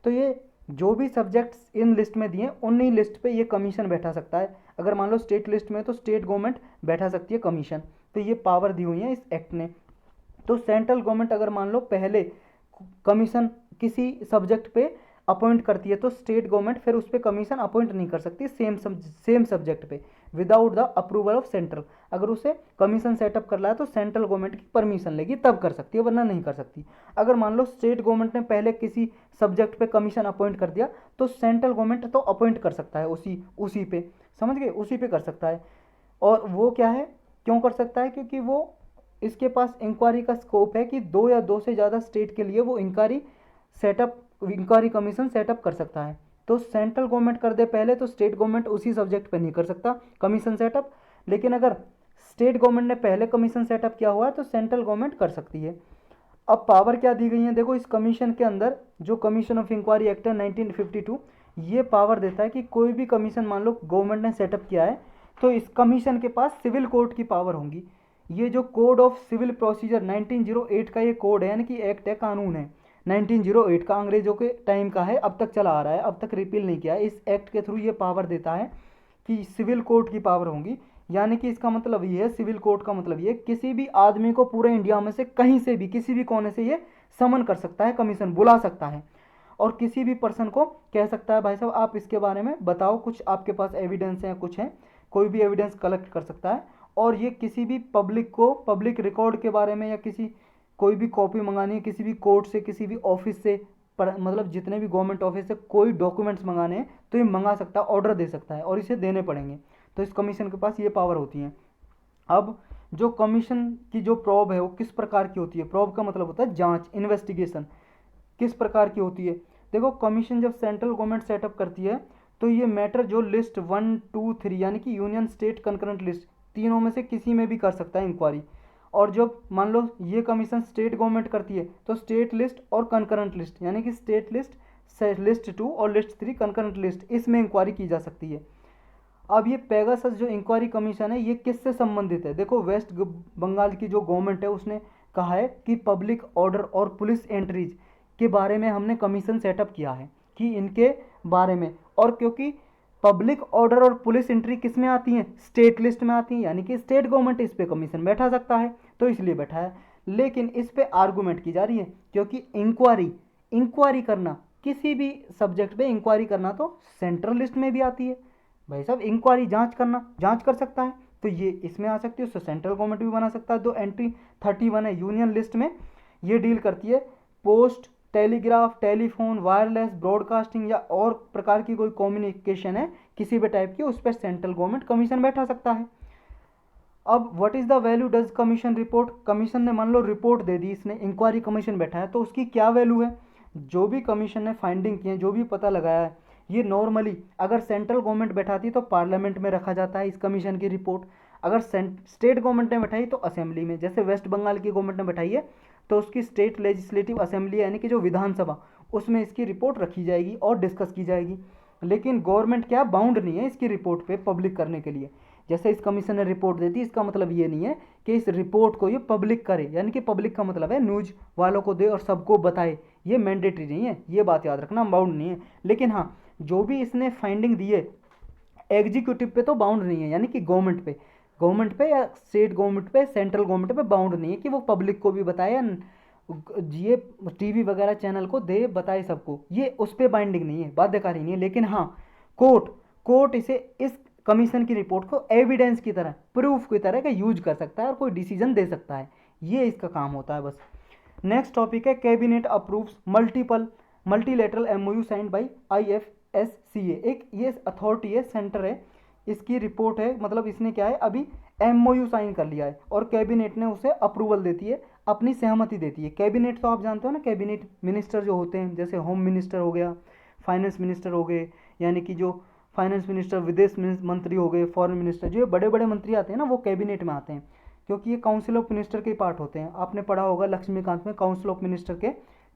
तो ये जो भी सब्जेक्ट्स इन लिस्ट में दिए उन्हीं लिस्ट पे ये कमीशन बैठा सकता है। अगर मान लो स्टेट लिस्ट में तो स्टेट गवर्नमेंट बैठा सकती है कमीशन। तो ये पावर दी हुई है इस एक्ट ने। तो सेंट्रल गवर्नमेंट अगर मान लो पहले कमीशन किसी सब्जेक्ट पे अपॉइंट करती है तो स्टेट गवर्नमेंट फिर उस पर कमीशन अपॉइंट नहीं कर सकती सेम सब्जेक्ट पे without the approval of central. अगर उसे कमीशन सेटअप कर रहा है तो सेंट्रल गवर्नमेंट की परमिशन लेगी तब कर सकती है, वरना नहीं कर सकती। अगर मान लो स्टेट गवर्नमेंट ने पहले किसी सब्जेक्ट पे कमीशन अपॉइंट कर दिया तो सेंट्रल गवर्नमेंट तो अपॉइंट कर सकता है उसी पे, समझ गए, उसी पे कर सकता है। और वो क्या है, क्यों कर सकता है, क्योंकि वो इसके पास इंक्वायरी का स्कोप है कि 2 या 2 से ज़्यादा स्टेट के लिए वो इंक्वायरी कमीशन सेटअप कर सकता है। तो सेंट्रल गवर्नमेंट कर दे पहले तो स्टेट गवर्नमेंट उसी सब्जेक्ट पे नहीं कर सकता कमीशन सेटअप, लेकिन अगर स्टेट गवर्नमेंट ने पहले कमीशन सेटअप किया हुआ है तो सेंट्रल गवर्नमेंट कर सकती है। अब पावर क्या दी गई है, देखो इस कमीशन के अंदर जो कमीशन ऑफ इंक्वायरी एक्ट है 1952, ये पावर देता है कि कोई भी कमीशन मान लो गवर्नमेंट ने सेटअप किया है तो इस कमीशन के पास सिविल कोर्ट की पावर होंगी। ये जो कोड ऑफ सिविल प्रोसीजर 1908 का ये कोड है, यानी कि एक्ट है, कानून है 1908 का, अंग्रेजों के टाइम का है, अब तक चला आ रहा है, अब तक रिपील नहीं किया है। इस एक्ट के थ्रू ये पावर देता है कि सिविल कोर्ट की पावर होंगी। यानी कि इसका मतलब ये है, सिविल कोर्ट का मतलब ये किसी भी आदमी को पूरे इंडिया में से कहीं से भी किसी भी कोने से ये समन कर सकता है, कमीशन बुला सकता है। और किसी भी पर्सन को कह सकता है भाई साहब आप इसके बारे में बताओ, कुछ आपके पास एविडेंस है, कुछ है, कोई भी एविडेंस कलेक्ट कर सकता है। और ये किसी भी पब्लिक को पब्लिक रिकॉर्ड के बारे में या कोई भी कॉपी मंगानी है किसी भी कोर्ट से, किसी भी ऑफिस से, मतलब जितने भी गवर्नमेंट ऑफिस से कोई डॉक्यूमेंट्स मंगाने हैं तो ये मंगा सकता है, ऑर्डर दे सकता है और इसे देने पड़ेंगे। तो इस कमीशन के पास ये पावर होती है। अब जो कमीशन की जो प्रॉब है वो किस प्रकार की होती है, प्रॉब का मतलब होता है जांच, इन्वेस्टिगेशन, किस प्रकार की होती है। देखो कमीशन जब सेंट्रल गवर्नमेंट सेटअप करती है तो ये मैटर जो लिस्ट 1, 2, 3 यानी कि यूनियन स्टेट कंकरेंट लिस्ट तीनों में से किसी में भी कर सकता है इंक्वायरी। और जब मान लो ये कमीशन स्टेट गवर्नमेंट करती है तो स्टेट लिस्ट और कंकरेंट लिस्ट यानी कि स्टेट लिस्ट, लिस्ट 2 और लिस्ट 3 कंकरेंट लिस्ट, इसमें इंक्वायरी की जा सकती है। अब ये पेगासस जो इंक्वायरी कमीशन है ये किससे संबंधित है, देखो वेस्ट बंगाल की जो गवर्नमेंट है उसने कहा है कि पब्लिक ऑर्डर और पुलिस एंट्रीज के बारे में हमने कमीशन सेटअप किया है कि इनके बारे में। और क्योंकि पब्लिक ऑर्डर और पुलिस एंट्री किस में आती हैं, स्टेट लिस्ट में आती हैं, यानी कि स्टेट गवर्नमेंट इस पे कमीशन बैठा सकता है, तो इसलिए बैठा है। लेकिन इस पे आर्गूमेंट की जा रही है क्योंकि इंक्वायरी करना, किसी भी सब्जेक्ट पे इंक्वायरी करना तो सेंट्रल लिस्ट में भी आती है। भाई साहब इंक्वायरी जांच कर सकता है तो ये इसमें आ सकती है, उससे सेंट्रल गवर्नमेंट भी बना सकता है। 2 एंट्री 31 है यूनियन लिस्ट में, ये डील करती है post telegraph, telephone, wireless, broadcasting या और प्रकार की कोई कम्युनिकेशन है किसी भी टाइप की, उस पर सेंट्रल गवर्नमेंट कमीशन बैठा सकता है। अब what is the value does commission report, commission ने मान लो रिपोर्ट दे दी, इसने इंक्वायरी कमीशन बैठा है, तो उसकी क्या वैल्यू है? जो भी कमीशन ने फाइंडिंग की है, जो भी पता लगाया है, ये नॉर्मली अगर सेंट्रल गवर्नमेंट बैठाती तो पार्लियामेंट में रखा जाता है इस कमीशन की रिपोर्ट, अगर स्टेट गवर्नमेंट ने बैठाई तो असेंबली में। जैसे वेस्ट बंगाल की गवर्नमेंट ने बैठाई है तो उसकी स्टेट लेजिस्लेटिव असेंबली यानी कि जो विधानसभा, उसमें इसकी रिपोर्ट रखी जाएगी और डिस्कस की जाएगी। लेकिन गवर्नमेंट क्या बाउंड नहीं है इसकी रिपोर्ट पे पब्लिक करने के लिए। जैसे इस कमीशन ने रिपोर्ट दे दी, इसका मतलब ये नहीं है कि इस रिपोर्ट को ये पब्लिक करे, यानी कि पब्लिक का मतलब है न्यूज़ वालों को दे और सबको बताए, ये मैंडेटरी नहीं है, ये बात याद रखना, बाउंड नहीं है। लेकिन हाँ, जो भी इसने फाइंडिंग दी है एग्जीक्यूटिव पे तो बाउंड नहीं है, यानी कि गवर्नमेंट पे या स्टेट गवर्नमेंट पे, सेंट्रल गवर्नमेंट पे बाउंड नहीं है कि वो पब्लिक को भी बताए या ये टीवी वगैरह चैनल को दे, बताए सबको, ये उस पर बाइंडिंग नहीं है, बाध्यकारी नहीं है। लेकिन हाँ, कोर्ट इसे इस कमीशन की रिपोर्ट को एविडेंस की तरह, प्रूफ की तरह का यूज कर सकता है और कोई डिसीजन दे सकता है, ये इसका काम होता है बस। नेक्स्ट टॉपिक है cabinet approves multilateral MOU signed by IFSCA, एक ये अथॉरिटी है, सेंटर है, इसकी रिपोर्ट है, मतलब इसने क्या है अभी एमओयू साइन कर लिया है और कैबिनेट ने उसे अप्रूवल देती है, अपनी सहमति देती है। कैबिनेट तो आप जानते हो ना, कैबिनेट मिनिस्टर जो होते हैं, जैसे होम मिनिस्टर हो गया, फाइनेंस मिनिस्टर हो गए, यानी कि जो फाइनेंस मिनिस्टर, विदेश मंत्री हो गए, फॉरेन मिनिस्टर, जो बड़े बड़े मंत्री आते हैं ना वो कैबिनेट में आते हैं, क्योंकि ये काउंसिल ऑफ मिनिस्टर के पार्ट होते हैं। आपने पढ़ा होगा लक्ष्मीकांत में, काउंसिल ऑफ मिनिस्टर के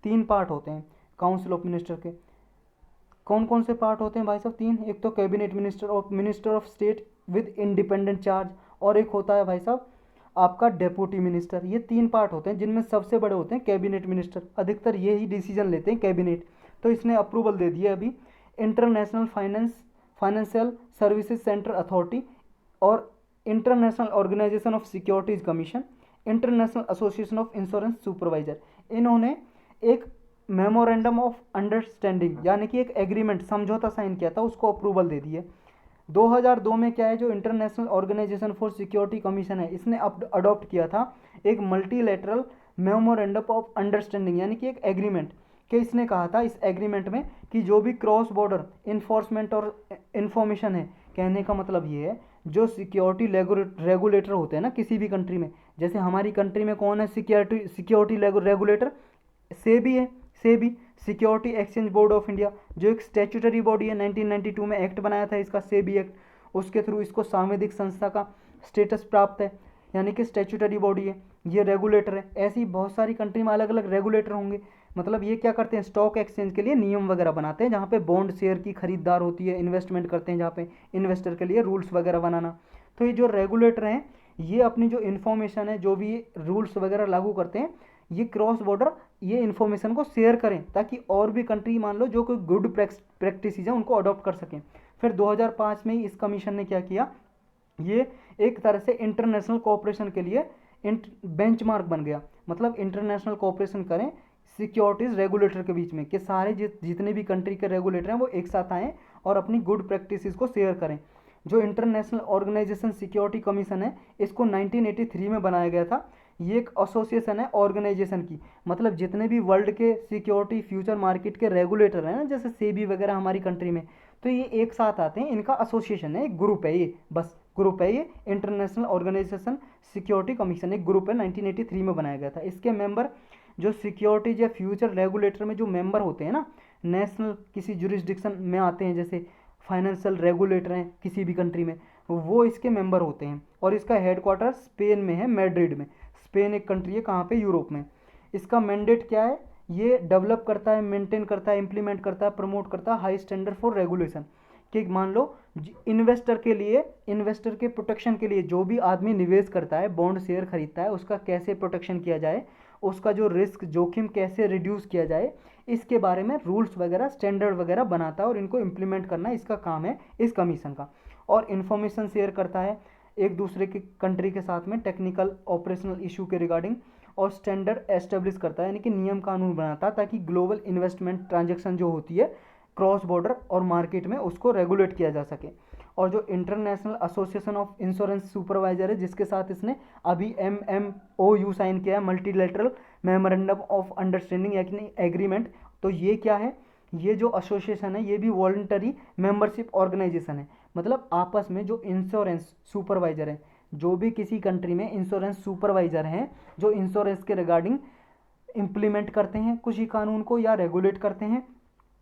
3 पार्ट होते हैं। काउंसिल ऑफ मिनिस्टर के कौन कौन से पार्ट होते हैं भाई साहब? 3। एक तो cabinet minister of state with independent charge, और एक होता है भाई साहब आपका डेप्यूटी मिनिस्टर। ये 3 पार्ट होते हैं, जिनमें सबसे बड़े होते हैं कैबिनेट मिनिस्टर, अधिकतर ये ही डिसीजन लेते हैं कैबिनेट। तो इसने अप्रूवल दे दिया अभी International Financial Services Centre Authority और International Organization of Securities Commission, International Association of Insurance Supervisor, इन्होंने एक मेमोरेंडम ऑफ अंडरस्टैंडिंग यानी कि एक एग्रीमेंट, समझौता साइन किया था, उसको अप्रूवल दे दिए। 2002 में क्या है, जो international organisation for security commission है, इसने अडॉप्ट किया था एक मल्टीलेटरल मेमोरेंडम ऑफ अंडरस्टैंडिंग, यानी कि एक एग्रीमेंट, कि इसने कहा था इस एग्रीमेंट में कि जो भी क्रॉस बॉर्डर इन्फोर्समेंट और इन्फॉर्मेशन है, कहने का मतलब ये है जो सिक्योरिटी रेगुलेटर होते हैं ना किसी भी कंट्री में, जैसे हमारी कंट्री में कौन है सिक्योरिटी रेगुलेटर? सेबी है, SEBI Security Exchange Board of India, जो एक स्टैट्यूटरी बॉडी है, 1992 में एक्ट बनाया था इसका, सेबी एक्ट, उसके थ्रू इसको सांविधिक संस्था का स्टेटस प्राप्त है, यानी कि स्टैट्यूटरी बॉडी है, ये रेगुलेटर है। ऐसी बहुत सारी कंट्री में अलग अलग रेगुलेटर होंगे, मतलब ये क्या करते हैं, स्टॉक एक्सचेंज के लिए नियम वगैरह बनाते हैं, जहाँ पे बॉन्ड शेयर की खरीदार होती है, इन्वेस्टमेंट करते हैं जहाँ पे इन्वेस्टर के लिए रूल्स वगैरह बनाना। तो ये जो रेगुलेटर हैं, ये अपनी जो इन्फॉर्मेशन है, जो भी रूल्स वगैरह लागू करते हैं, ये क्रॉस बॉर्डर ये इन्फॉर्मेशन को शेयर करें, ताकि और भी कंट्री मान लो जो कोई गुड प्रैक्टिस है उनको अडॉप्ट कर सकें। फिर 2005 में ही इस कमीशन ने क्या किया, ये एक तरह से इंटरनेशनल कोऑपरेशन के लिए बेंचमार्क बन गया, मतलब इंटरनेशनल कोऑपरेशन करें सिक्योरिटीज़ रेगुलेटर के बीच में, कि सारे जितने भी कंट्री के रेगुलेटर हैं वो एक साथ आएँ और अपनी गुड प्रैक्टिसेस को शेयर करें। जो इंटरनेशनल ऑर्गेनाइजेशन सिक्योरिटी कमीशन है, इसको 1983 में बनाया गया था। ये एक एसोसिएशन है ऑर्गेनाइजेशन की, मतलब जितने भी वर्ल्ड के सिक्योरिटी फ्यूचर मार्केट के रेगुलेटर हैं ना, जैसे सेबी वगैरह हमारी कंट्री में, तो ये एक साथ आते हैं, इनका एसोसिएशन है, एक ग्रुप है, ये बस ग्रुप है, ये इंटरनेशनल ऑर्गेनाइजेशन सिक्योरिटी कमीशन एक ग्रुप है, 1983 में बनाया गया था। इसके मेंबर जो सिक्योरिटीज या फ्यूचर रेगुलेटर में जो मेंबर होते हैं ना, नेशनल किसी जुरिस्डिक्शन में आते हैं, जैसे फाइनेंशियल रेगुलेटर हैं किसी भी कंट्री में, वो इसके मेंबर होते हैं। और इसका हेडक्वार्टर स्पेन में है, मैड्रिड में। स्पेन एक कंट्री है, कहाँ पे, यूरोप में। इसका मैंडेट क्या है, ये डेवलप करता है, मेंटेन करता है, इंप्लीमेंट करता है, प्रमोट करता है हाई स्टैंडर्ड फॉर रेगुलेशन, कि मान लो इन्वेस्टर के लिए, इन्वेस्टर के प्रोटेक्शन के लिए, जो भी आदमी निवेश करता है, बॉन्ड शेयर खरीदता है, उसका कैसे प्रोटेक्शन किया जाए, उसका जो रिस्क जोखिम कैसे रिड्यूस किया जाए, इसके बारे में रूल्स वगैरह स्टैंडर्ड वगैरह बनाता है और इनको इम्प्लीमेंट करना इसका काम है इस कमीशन का। और इन्फॉर्मेशन शेयर करता है एक दूसरे की कंट्री के साथ में टेक्निकल ऑपरेशनल इशू के रिगार्डिंग, और स्टैंडर्ड एस्टेब्लिश करता है, यानी कि नियम कानून बनाता है, ताकि ग्लोबल इन्वेस्टमेंट ट्रांजैक्शन जो होती है क्रॉस बॉर्डर और मार्केट में, उसको रेगुलेट किया जा सके। और जो international Association of Insurance supervisor है जिसके साथ इसने अभी MMOU साइन किया है, मल्टीलेटरल मेमोरेंडम ऑफ अंडरस्टैंडिंग यानी एग्रीमेंट। तो ये क्या है, ये जो एसोसिएशन है ये भी वॉलंटरी मेंबरशिप ऑर्गेनाइजेशन है। मतलब आपस में जो इंश्योरेंस सुपरवाइजर है, जो भी किसी कंट्री में इंश्योरेंस सुपरवाइजर हैं जो इंश्योरेंस के रिगार्डिंग इम्प्लीमेंट करते हैं कुछ ही कानून को या रेगुलेट करते हैं,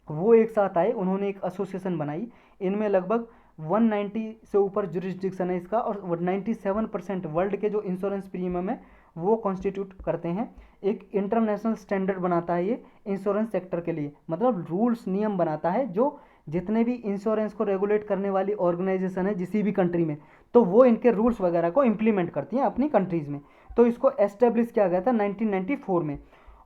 वो एक साथ आए, उन्होंने एक एसोसिएशन बनाई। इनमें लगभग 190 से ऊपर जुरिस्डिक्शन है इसका, और 97% वर्ल्ड के जो इंश्योरेंस प्रीमियम है वो कॉन्स्टिट्यूट करते हैं। एक इंटरनेशनल स्टैंडर्ड बनाता है ये इंश्योरेंस सेक्टर के लिए, मतलब रूल्स नियम बनाता है जो जितने भी इंश्योरेंस को रेगुलेट करने वाली ऑर्गेनाइजेशन है किसी भी कंट्री में, तो वो इनके रूल्स वगैरह को इम्प्लीमेंट करती हैं अपनी कंट्रीज़ में। तो इसको एस्टेब्लिश किया गया था 1994 में,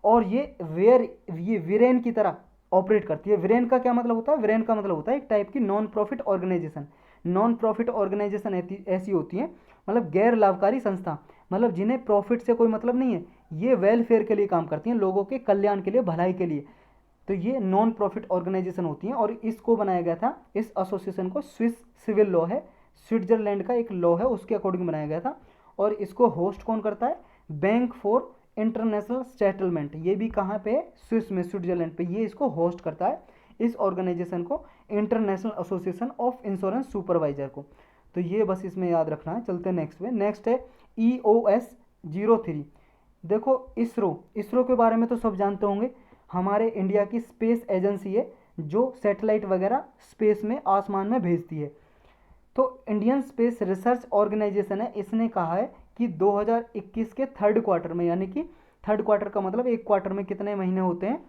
और ये वीरेन की तरह ऑपरेट करती है। वीरेन का क्या मतलब होता है, वीरेन का मतलब होता है एक टाइप की non profit organisation. Non profit organisation ऐसी होती है, मतलब गैर लाभकारी संस्था, मतलब जिन्हें प्रॉफिट से कोई मतलब नहीं है, ये वेलफेयर के लिए काम करती हैं, लोगों के कल्याण के लिए, भलाई के लिए। तो ये नॉन प्रॉफिट ऑर्गेनाइजेशन होती हैं, और इसको बनाया गया था, इस एसोसिएशन को स्विस सिविल लॉ है, स्विट्जरलैंड का एक लॉ है उसके अकॉर्डिंग बनाया गया था। और इसको होस्ट कौन करता है, बैंक फॉर इंटरनेशनल सेटलमेंट, ये भी कहाँ पे है, स्विस में, स्विट्जरलैंड पे, ये इसको होस्ट करता है इस ऑर्गेनाइजेशन को, international Association of Insurance supervisor को। तो ये बस इसमें याद रखना है। चलते हैं नेक्स्ट में। नेक्स्ट है EOS-03। देखो इसरो के बारे में तो सब जानते होंगे, हमारे इंडिया की स्पेस एजेंसी है जो सैटेलाइट वगैरह स्पेस में, आसमान में भेजती है। तो इंडियन स्पेस रिसर्च ऑर्गेनाइजेशन है, इसने कहा है कि 2021 के थर्ड क्वार्टर में, यानी कि थर्ड क्वार्टर का मतलब एक क्वार्टर में कितने महीने होते हैं,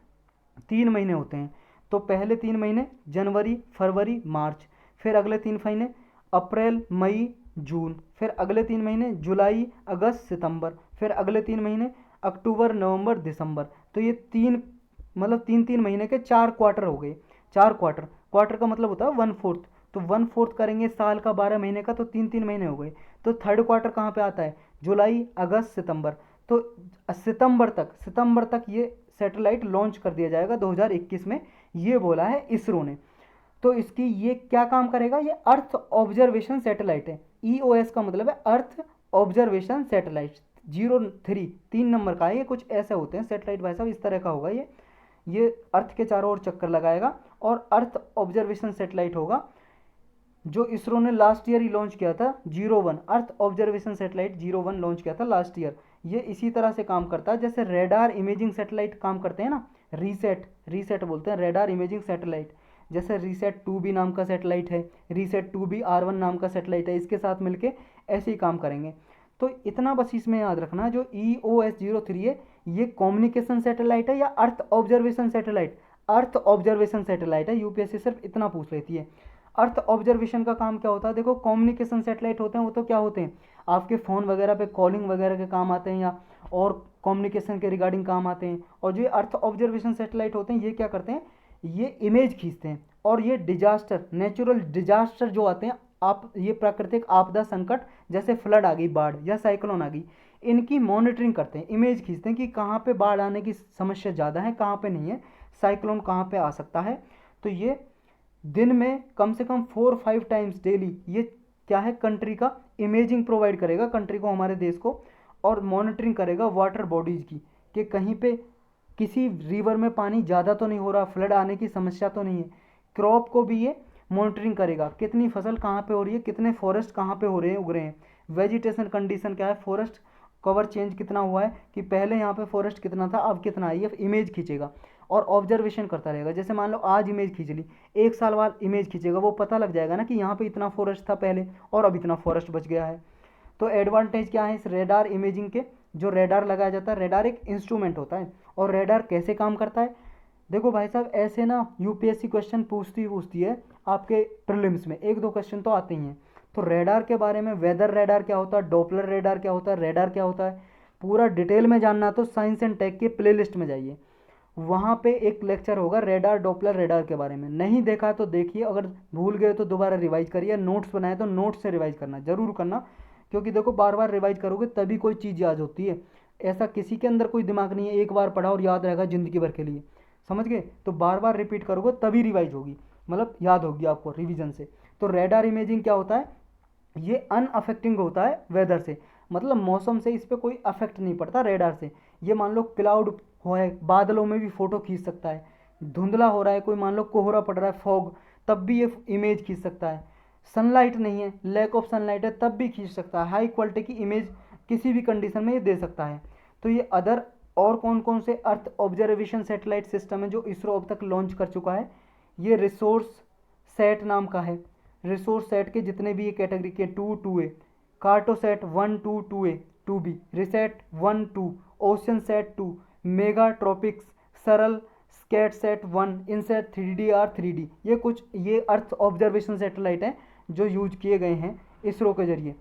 3 महीने होते हैं। तो पहले 3 महीने जनवरी फरवरी मार्च, फिर अगले 3 महीने अप्रैल मई जून, फिर अगले 3 महीने जुलाई अगस्त सितंबर, फिर अगले 3 महीने अक्टूबर नवंबर दिसंबर। तो ये 3 मतलब 3 महीने के 4 क्वार्टर हो गए। 4 क्वार्टर का मतलब होता है 1/4, तो 1/4 करेंगे साल का 12 महीने का, तो 3 महीने हो गए। तो थर्ड क्वार्टर कहाँ पे आता है, जुलाई अगस्त सितंबर। तो सितंबर तक ये सैटेलाइट लॉन्च कर दिया जाएगा 2021 में, ये बोला है इसरो ने। तो इसकी ये क्या काम करेगा, ये अर्थ ऑब्जर्वेशन सैटेलाइट है। EOS का मतलब है अर्थ ऑब्जर्वेशन सैटेलाइट। 3 नंबर का है ये, कुछ ऐसे होते हैं सैटेलाइट भाई साहब, इस तरह का होगा ये अर्थ के चारों ओर चक्कर लगाएगा, और अर्थ ऑब्जर्वेशन सैटेलाइट होगा जो इसरो ने लास्ट ईयर ही लॉन्च किया था। 01 अर्थ ऑब्जर्वेशन सैटेलाइट 01 लॉन्च किया था लास्ट ईयर। ये इसी तरह से काम करता है जैसे रेडार इमेजिंग सैटेलाइट काम करते हैं ना, रीसेट बोलते हैं रेडार इमेजिंग सैटेलाइट। जैसे रीसेट 2B नाम का सैटेलाइट है, रीसेट 2B-R1 नाम का सैटेलाइट है, इसके साथ मिलके ऐसे ही काम करेंगे। तो इतना बस इसमें याद रखना, जो EOS-03 है ये कम्युनिकेशन सैटेलाइट है या earth observation satellite, earth observation satellite है। यूपीएससी सिर्फ इतना पूछ लेती है। अर्थ ऑब्जर्वेशन का काम क्या होता है, देखो कम्युनिकेशन सैटेलाइट होते हैं वो तो क्या होते हैं, आपके फ़ोन वगैरह पे कॉलिंग वगैरह के काम आते हैं, या और कम्युनिकेशन के रिगार्डिंग काम आते हैं। और जो ये अर्थ ऑब्जर्वेशन सैटेलाइट होते हैं ये क्या करते हैं, ये इमेज खींचते हैं, और ये डिजास्टर, नेचुरल डिजास्टर जो आते हैं, आप ये प्राकृतिक आपदा संकट जैसे फ्लड आ गई, बाढ़ या साइक्लोन आ गई, इनकी मॉनिटरिंग करते हैं, इमेज खींचते हैं कि कहाँ पे बाढ़ आने की समस्या ज़्यादा है, कहाँ पे नहीं है, साइक्लोन कहाँ पे आ सकता है। तो ये दिन में कम से कम 4-5 टाइम्स डेली ये क्या है, कंट्री का इमेजिंग प्रोवाइड करेगा कंट्री को, हमारे देश को, और मॉनिटरिंग करेगा वाटर बॉडीज़ की कि कहीं पे किसी रिवर में पानी ज़्यादा तो नहीं हो रहा, फ्लड आने की समस्या तो नहीं है। क्रॉप को भी ये मॉनिटरिंग करेगा, कितनी फसल कहाँ पे हो रही है, कितने फॉरेस्ट कहाँ पे हो रहे हैं, उग रहे हैं, वेजिटेशन कंडीशन क्या है, फॉरेस्ट कवर चेंज कितना हुआ है, कि पहले यहाँ पे फॉरेस्ट कितना था अब कितना है, ये इमेज खींचेगा और ऑब्जर्वेशन करता रहेगा। जैसे मान लो आज इमेज खींच ली, 1 साल बाद इमेज खींचेगा, वो पता लग जाएगा ना कि यहाँ पे इतना फॉरेस्ट था पहले और अब इतना फॉरेस्ट बच गया है। तो एडवांटेज क्या है इस रेडार इमेजिंग के, जो रेडार लगाया जाता है, रेडार एक इंस्ट्रूमेंट होता है। और रेडार कैसे काम करता है, देखो भाई साहब ऐसे ना यूपीएससी क्वेश्चन पूछती है आपके प्रीलिम्स में, 1-2 क्वेश्चन तो आते ही हैं। तो रेडार के बारे में, वेदर रेडार क्या होता है, डॉपलर रेडार क्या होता है, रेडार क्या होता है, पूरा डिटेल में जानना तो साइंस एंड टेक के प्लेलिस्ट में जाइए, वहाँ पे एक लेक्चर होगा रेडार डॉपलर रेडार के बारे में। नहीं देखा तो देखिए, अगर भूल गए तो दोबारा रिवाइज करिए, नोट्स बनाए तो नोट्स से रिवाइज करना, जरूर करना, क्योंकि देखो बार बार रिवाइज करोगे तभी कोई चीज़ याद होती है। ऐसा किसी के अंदर कोई दिमाग नहीं है एक बार पढ़ा और याद रहेगा ज़िंदगी भर के लिए, समझ गए। तो बार बार रिपीट करोगे तभी रिवाइज होगी, मतलब याद होगी आपको रिवीजन से। तो रेडार इमेजिंग क्या होता है, ये अनअफेक्टिंग होता है वेदर से, मतलब मौसम से इस पर कोई अफेक्ट नहीं पड़ता रेडार से। ये मान लो क्लाउड हो है, बादलों में भी फोटो खींच सकता है, धुंधला हो रहा है कोई, मान लो कोहरा पड़ रहा है फॉग, तब भी ये इमेज खींच सकता है। सनलाइट नहीं है, लैक ऑफ सनलाइट है, तब भी खींच सकता है। हाई क्वालिटी की इमेज किसी भी कंडीशन में ये दे सकता है। तो ये अदर और कौन कौन से अर्थ ऑब्जर्वेशन सैटेलाइट सिस्टम है जो इसरो अब तक लॉन्च कर चुका है, ये रिसोर्स सेट नाम का है। रिसोर्स सेट के जितने भी ये कैटेगरी के 2 2A, Cartosat 1 2 2A 2B, reset 1 2, ocean set 2, mega tropics, सरल स्कैट set 1, INSAT 3D are 3D, ये कुछ ये अर्थ ऑब्जर्वेशन सैटेलाइट हैं जो यूज किए गए हैं इसरो के जरिए।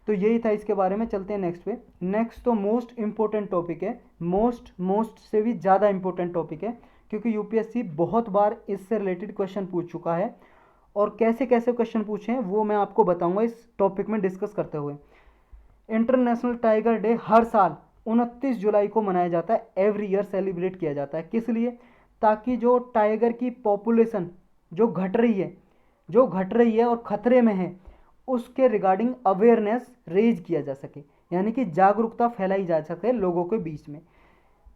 तो यही था इसके बारे में। चलते हैं नेक्स्ट पे। नेक्स्ट तो मोस्ट इंपॉर्टेंट टॉपिक है, मोस्ट से भी ज़्यादा इंपॉर्टेंट टॉपिक है, क्योंकि यूपीएससी बहुत बार इससे रिलेटेड क्वेश्चन पूछ चुका है, और कैसे कैसे क्वेश्चन पूछे हैं वो मैं आपको बताऊंगा इस टॉपिक में डिस्कस करते हुए। इंटरनेशनल टाइगर डे हर साल 29 जुलाई को मनाया जाता है, एवरी ईयर सेलिब्रेट किया जाता है। किस लिए? ताकि जो टाइगर की पॉपुलेशन जो घट रही है और खतरे में है, उसके रिगार्डिंग अवेयरनेस रेज किया जा सके, यानी कि जागरूकता फैलाई जा सके लोगों के बीच में,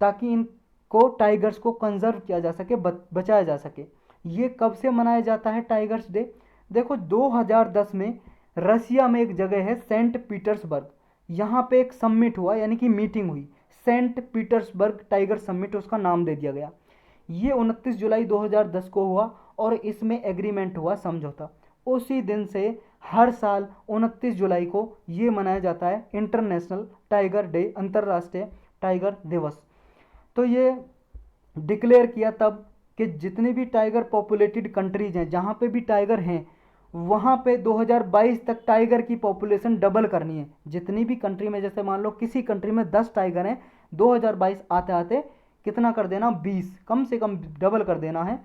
ताकि इनको टाइगर्स को कंजर्व किया जा सके, बचाया जा सके। ये कब से मनाया जाता है टाइगर्स डे? देखो 2010 में रसिया में एक जगह है सेंट पीटर्सबर्ग, यहाँ पे एक समिट हुआ, यानी कि मीटिंग हुई, सेंट पीटर्सबर्ग टाइगर समिट उसका नाम दे दिया गया। ये 29 जुलाई 2010 को हुआ और इसमें एग्रीमेंट हुआ, समझौता। उसी दिन से हर साल 29 जुलाई को ये मनाया जाता है इंटरनेशनल टाइगर डे, अंतर्राष्ट्रीय टाइगर दिवस। तो ये डिक्लेयर किया तब कि जितनी भी टाइगर पॉपुलेटेड कंट्रीज हैं, जहाँ पे भी टाइगर हैं, वहाँ पे 2022 तक टाइगर की पॉपुलेशन डबल करनी है। जितनी भी कंट्री में, जैसे मान लो किसी कंट्री में 10 टाइगर हैं, 2022 आते आते कितना कर देना, 20, कम से कम डबल कर देना है।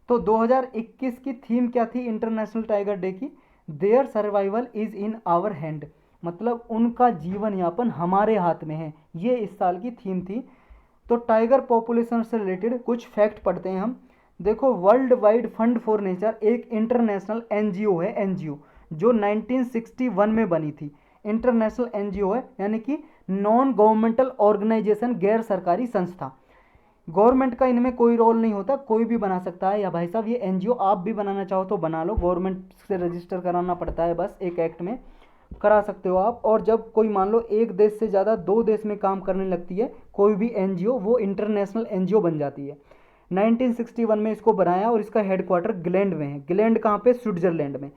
तो 2021 की थीम क्या थी इंटरनेशनल टाइगर डे की? Their survival is in our hand, मतलब उनका जीवन यापन हमारे हाथ में है, ये इस साल की थीम थी। तो टाइगर पॉपुलेशन से रिलेटेड कुछ फैक्ट पढ़ते हैं हम। देखो, world wide fund for nature एक इंटरनेशनल एनजीओ है, एनजीओ जो 1961 में बनी थी। इंटरनेशनल एनजीओ है, यानी कि नॉन गवर्नमेंटल ऑर्गेनाइजेशन, गैर सरकारी संस्था। गवर्नमेंट का इनमें कोई रोल नहीं होता, कोई भी बना सकता है। या भाई साहब ये एनजीओ आप भी बनाना चाहो तो बना लो, गवर्नमेंट से रजिस्टर कराना पड़ता है, बस एक एक्ट में करा सकते हो आप। और जब कोई मान लो एक देश से ज़्यादा 2 देश में काम करने लगती है कोई भी एनजीओ, वो इंटरनेशनल एनजीओ बन जाती है। 1961 में इसको बनाया और इसका हेडक्वार्टर ग्लैंड में है। ग्लैंड कहाँ पे? स्विट्जरलैंड में।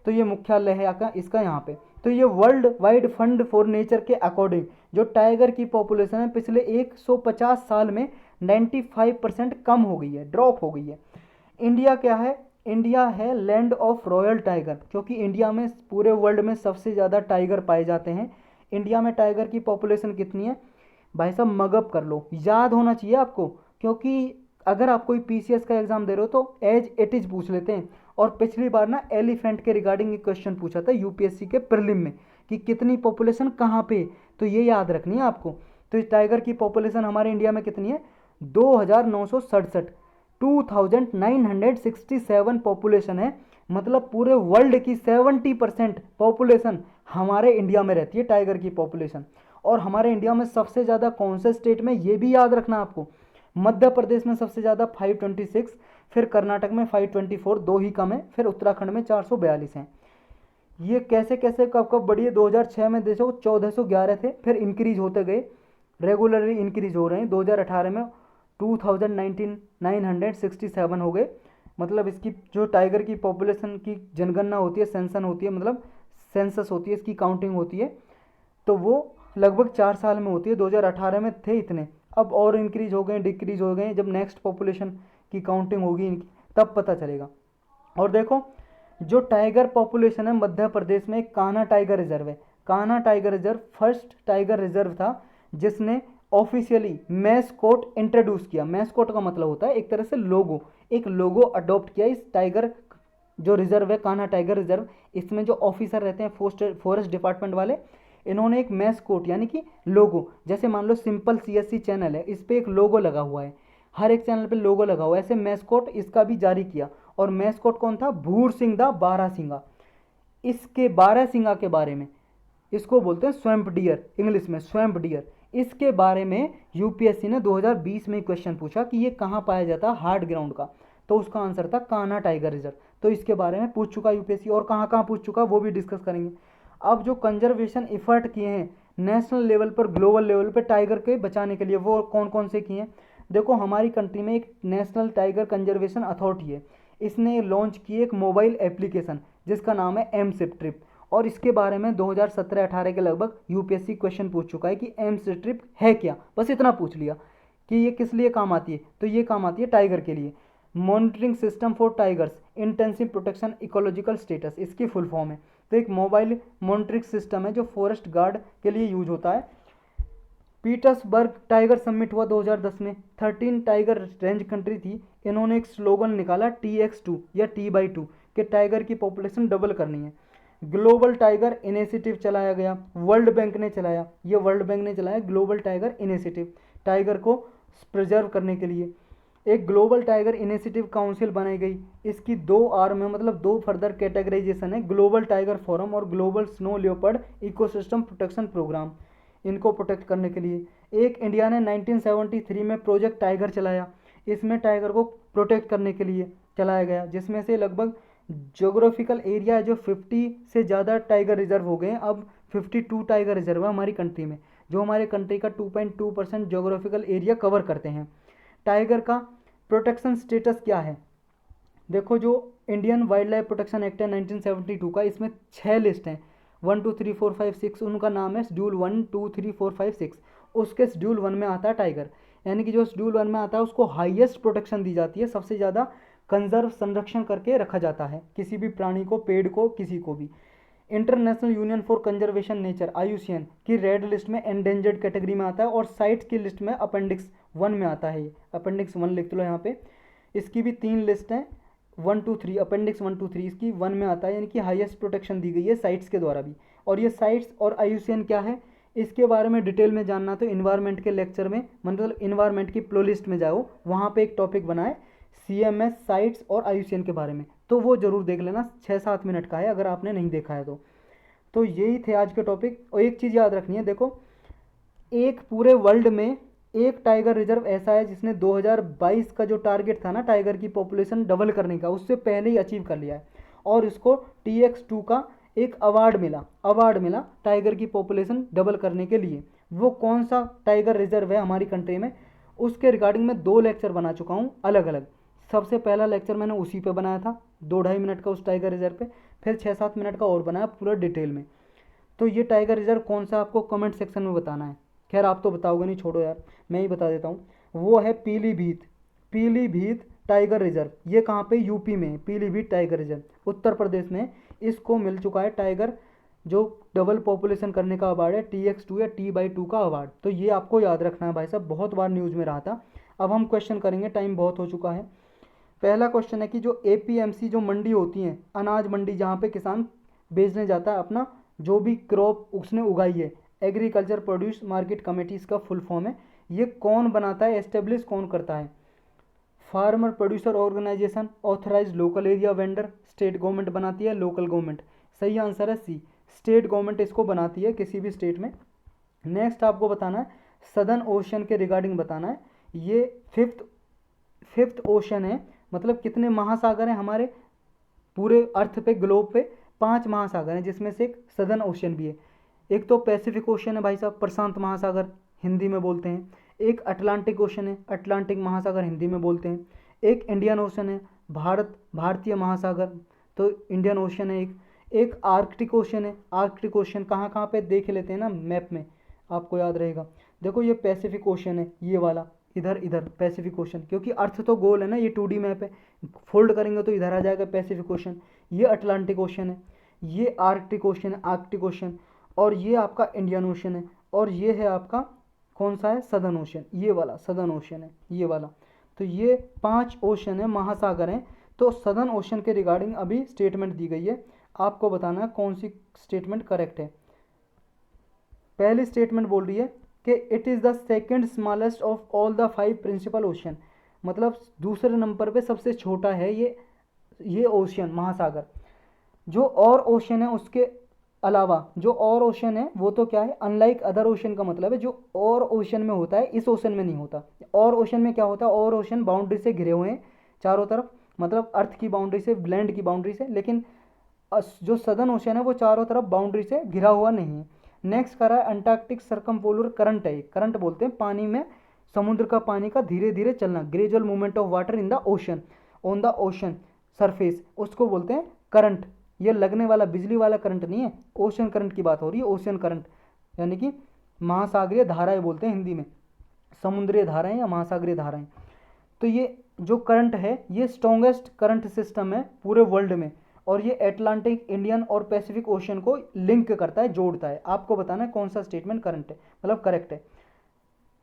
तो ये मुख्यालय है इसका यहाँ पे। तो ये world wide fund for nature के अकॉर्डिंग जो टाइगर की पॉपुलेशन है पिछले 150 साल में 95% कम हो गई है, ड्रॉप हो गई है। इंडिया क्या है? इंडिया है लैंड ऑफ रॉयल टाइगर, क्योंकि इंडिया में पूरे वर्ल्ड में सबसे ज़्यादा टाइगर पाए जाते हैं। इंडिया में टाइगर की पॉपुलेशन कितनी है भाई साहब? मगअप कर लो, याद होना चाहिए आपको, क्योंकि अगर आप कोई पीसीएस का एग्जाम दे रहे हो तो एज इट इज पूछ लेते हैं। और पिछली बार ना एलिफेंट के रिगार्डिंग एक क्वेश्चन पूछा था यूपीएससी के प्रीलिम में कि कितनी पॉपुलेशन कहाँ पे, तो ये याद रखनी है आपको। तो इस टाइगर की पॉपुलेशन हमारे इंडिया में कितनी है? 2967, 2967 पॉपुलेशन है। मतलब पूरे वर्ल्ड की 70% पॉपुलेशन हमारे इंडिया में रहती है, टाइगर की पॉपुलेशन। और हमारे इंडिया में सबसे ज़्यादा कौन से स्टेट में, ये भी याद रखना आपको। मध्य प्रदेश में सबसे ज़्यादा 526, फिर कर्नाटक में 524, 2 ही कम है, फिर उत्तराखंड में 442 हैं। ये कैसे कैसे कब कब बढ़ी है? 2006 में देखो 1411 थे, फिर इंक्रीज होते गए, रेगुलरली इंक्रीज हो रहे हैं। 2018 में 2967 हो गए। मतलब इसकी जो टाइगर की पॉपुलेशन की जनगणना होती है, सेंसन होती है, मतलब सेंसस होती है, इसकी काउंटिंग होती है, तो वो लगभग 4 साल में होती है। 2018 में थे इतने, अब और इंक्रीज हो गए, डिक्रीज हो गए। जब नेक्स्ट पॉपुलेशन की काउंटिंग होगी इनकी तब पता चलेगा। और देखो जो टाइगर पॉपुलेशन है मध्य प्रदेश में, कान्हा टाइगर रिजर्व है। Kanha tiger reserve first tiger reserve था जिसने ऑफिशियली मैस्कोट इंट्रोड्यूस किया। मैस्कोट का मतलब होता है एक तरह से लोगो, एक लोगो अडॉप्ट किया इस टाइगर जो रिजर्व है, कान्हा टाइगर रिजर्व। इसमें जो ऑफिसर रहते हैं फॉरेस्ट डिपार्टमेंट वाले, इन्होंने एक मैस्कोट यानी कि लोगो, जैसे मान लो सिंपल सीएससी चैनल है, इस पर एक लोगो लगा हुआ है, हर एक चैनल पे लोगो लगा हुआ है, ऐसे मैस्कोट इसका भी जारी किया। और मैस्कोट कौन था? भूर सिंह दा बारहसिंगा। इसके बारहसिंगा के बारे में, इसको बोलते हैं स्वैम्प डियर, इंग्लिश में स्वैम्प डियर। इसके बारे में यूपीएससी ने 2020 में क्वेश्चन पूछा कि ये कहाँ पाया जाता है हार्ड ग्राउंड का, तो उसका आंसर था कान्हा टाइगर रिजर्व। तो इसके बारे में पूछ चुका यूपीएससी, और कहाँ कहाँ पूछ चुका वो भी डिस्कस करेंगे। अब जो कंजर्वेशन एफर्ट किए हैं नेशनल लेवल पर, ग्लोबल लेवल पर टाइगर के बचाने के लिए, वो कौन कौन से किए हैं। देखो हमारी कंट्री में एक नेशनल टाइगर कंजर्वेशन अथॉरिटी है, इसने लॉन्च की एक मोबाइल एप्लीकेशन जिसका नाम है एमसिप ट्रिप, और इसके बारे में 2017-18 के लगभग यूपीएससी क्वेश्चन पूछ चुका है कि एमसिप ट्रिप है क्या, बस इतना पूछ लिया कि ये किस लिए काम आती है, तो ये काम आती है टाइगर के लिए। Monitoring system for tigers intensive protection ecological status, इसकी फुल फॉर्म है। तो एक मोबाइल मॉनिटरिंग सिस्टम है जो फॉरेस्ट गार्ड के लिए यूज होता है। पीटर्सबर्ग टाइगर समिट हुआ 2010 में, 13 टाइगर रेंज कंट्री थी, इन्होंने एक स्लोगन निकाला TX2 या T/2 कि टाइगर की पॉपुलेशन डबल करनी है। ग्लोबल टाइगर इनिशिएटिव चलाया गया, वर्ल्ड बैंक ने चलाया, ये वर्ल्ड बैंक ने चलाया ग्लोबल टाइगर इनिशिएटिव, टाइगर को प्रिजर्व करने के लिए। एक ग्लोबल टाइगर इनिशिएटिव काउंसिल बनाई गई, इसकी 2 आर्म है, मतलब 2 फर्दर कैटेगराइजेशन है, ग्लोबल टाइगर फोरम और global snow leopard ecosystem protection programme, इनको प्रोटेक्ट करने के लिए। एक इंडिया ने 1973 में प्रोजेक्ट टाइगर चलाया, इसमें टाइगर को प्रोटेक्ट करने के लिए चलाया गया, जिसमें से लगभग जोग्राफिकल एरिया जो 50 से ज़्यादा टाइगर रिजर्व हो गए हैं। अब 52 टाइगर रिजर्व है हमारी कंट्री में, जो हमारे कंट्री का 2.2% जोग्राफिकल एरिया कवर करते हैं। टाइगर का प्रोटेक्शन स्टेटस क्या है, देखो जो Indian wild life protection act है 1972 का, इसमें 6 लिस्ट हैं, 1 2 3 4 5 6, उनका नाम है शेड्यूल 1 2 3 4 5 6। उसके शेड्यूल 1 में आता है टाइगर, यानी कि जो शेड्यूल 1 में आता है उसको हाईएस्ट प्रोटेक्शन दी जाती है, सबसे ज़्यादा कंजर्व संरक्षण करके रखा जाता है किसी भी प्राणी को, पेड़ को, किसी को भी। International union for conservation nature IUCN की रेड लिस्ट में एंडेंजर्ड कैटेगरी में आता है, और साइट्स की लिस्ट में अपेंडिक्स 1 में आता है, अपेंडिक्स 1 लिख लो यहाँ पे। इसकी भी 3 लिस्ट हैं, 1 2 3, अपेंडिक्स 1 2 3 इसकी 1 में आता है, यानी कि हाईएस्ट प्रोटेक्शन दी गई है साइट्स के द्वारा भी। और ये साइट्स और IUCN क्या है, इसके बारे में डिटेल में जानना तो इन्वायरमेंट के लेक्चर में, मतलब इन्वायरमेंट की प्ले लिस्ट में जाओ, वहाँ पे एक टॉपिक बना है CMS साइट्स और IUCN के बारे में, तो वो ज़रूर देख लेना, 6-7 मिनट का है अगर आपने नहीं देखा है तो यही थे आज के टॉपिक। और एक चीज़ याद रखनी है, देखो एक पूरे वर्ल्ड में एक टाइगर रिजर्व ऐसा है जिसने 2022 का जो टारगेट था ना टाइगर की पॉपुलेशन डबल करने का, उससे पहले ही अचीव कर लिया है, और इसको TX2 का एक अवार्ड मिला टाइगर की पॉपुलेशन डबल करने के लिए। वो कौन सा टाइगर रिजर्व है हमारी कंट्री में, उसके रिगार्डिंग मैं 2 लेक्चर बना चुका हूँ अलग अलग। सबसे पहला लेक्चर मैंने उसी पे बनाया था 2-2.5 मिनट का उस टाइगर रिजर्व पे, फिर 6-7 मिनट का और बनाया पूरा डिटेल में। तो ये टाइगर रिजर्व कौन सा आपको कमेंट सेक्शन में बताना है, खैर आप तो बताओगे नहीं, छोड़ो यार मैं ही बता देता हूँ। वो है पीलीभीत टाइगर रिजर्व, ये कहाँ पे, यूपी में। पीलीभीत टाइगर रिजर्व उत्तर प्रदेश में, इसको मिल चुका है टाइगर जो डबल पॉपुलेशन करने का अवार्ड है, TX2 या T/2 का अवार्ड। तो ये आपको याद रखना है भाई साहब, बहुत बार न्यूज़ में रहा था। अब हम क्वेश्चन करेंगे, टाइम बहुत हो चुका है। पहला क्वेश्चन है कि जो APMC जो मंडी होती है, अनाज मंडी, जहाँ पे किसान बेचने जाता है अपना जो भी क्रॉप उसने उगाई है, एग्रीकल्चर प्रोड्यूस मार्केट कमेटी इसका फुल फॉर्म है। ये कौन बनाता है, एस्टेब्लिश कौन करता है, farmer producer organisation, authorise local area vendor, state government बनाती है, लोकल गवर्नमेंट। सही आंसर है C, स्टेट गवर्नमेंट इसको बनाती है किसी भी स्टेट में। नेक्स्ट आपको बताना है सदर्न ओशन के रिगार्डिंग बताना है, ये फिफ्थ ओशन है, मतलब कितने महासागर हैं हमारे पूरे अर्थ पे, ग्लोब पे 5 महासागर हैं, जिसमें से एक सदर्न ओशन भी है। एक तो पैसिफिक ओशन है भाई साहब, प्रशांत महासागर हिंदी में बोलते हैं। एक अटलांटिक ओशन है, अटलांटिक महासागर हिंदी में बोलते हैं। एक इंडियन ओशन है, भारतीय महासागर, तो इंडियन ओशन है। एक आर्कटिक ओशन है, आर्कटिक ओशन कहाँ कहाँ पे देख लेते हैं ना मैप में, आपको याद रहेगा। देखो ये पैसिफिक ओशन है, ये वाला इधर पैसिफिक ओशन, क्योंकि अर्थ तो गोल है ना, ये 2D मैप है, फोल्ड करेंगे तो इधर आ जाएगा पैसिफिक ओशन। ये अटलांटिक ओशन है, ये आर्कटिक ओशन है, आर्कटिक ओशन, और ये आपका इंडियन ओशन है, और ये है आपका कौन सा है, सदर्न ओशन, ये वाला सदर्न ओशन है, ये वाला। तो ये 5 ओशन है, महासागर हैं। तो सदर्न ओशन के रिगार्डिंग अभी स्टेटमेंट दी गई है, आपको बताना है कौन सी स्टेटमेंट करेक्ट है। पहली स्टेटमेंट बोल रही है कि it is the second smallest of all the 5 principal ocean, मतलब दूसरे नंबर पे सबसे छोटा है ये ओशन, महासागर। जो और ओशन है उसके अलावा, जो और ओशन है वो तो क्या है, अनलाइक अदर ओशन का मतलब है जो और ओशन में होता है इस ओशन में नहीं होता। और ओशन में क्या होता है, और ओशन बाउंड्री से घिरे हुए हैं चारों तरफ, मतलब अर्थ की बाउंड्री से, लैंड की बाउंड्री से, लेकिन जो सदर्न ओशन है वो चारों तरफ बाउंड्री से घिरा हुआ नहीं है। नेक्स्ट करा है अंटार्कटिक सरकमपोलर करंट है, करंट बोलते हैं पानी में, समुद्र का पानी का धीरे धीरे चलना, gradual movement of water in the ocean, on the ocean surface, उसको बोलते हैं करंट। ये लगने वाला बिजली वाला करंट नहीं है, ओशन करंट की बात हो रही है, ओशन करंट यानी कि महासागरीय धाराएं बोलते हैं हिंदी में, समुद्रीय धाराएं या महासागरीय धाराएं। तो ये जो करंट है ये स्ट्रॉन्गेस्ट करंट सिस्टम है पूरे वर्ल्ड में, और ये एटलांटिक, इंडियन और पैसिफिक ओशन को लिंक करता है, जोड़ता है। आपको बताना है कौन सा स्टेटमेंट करंट है, मतलब करेक्ट है।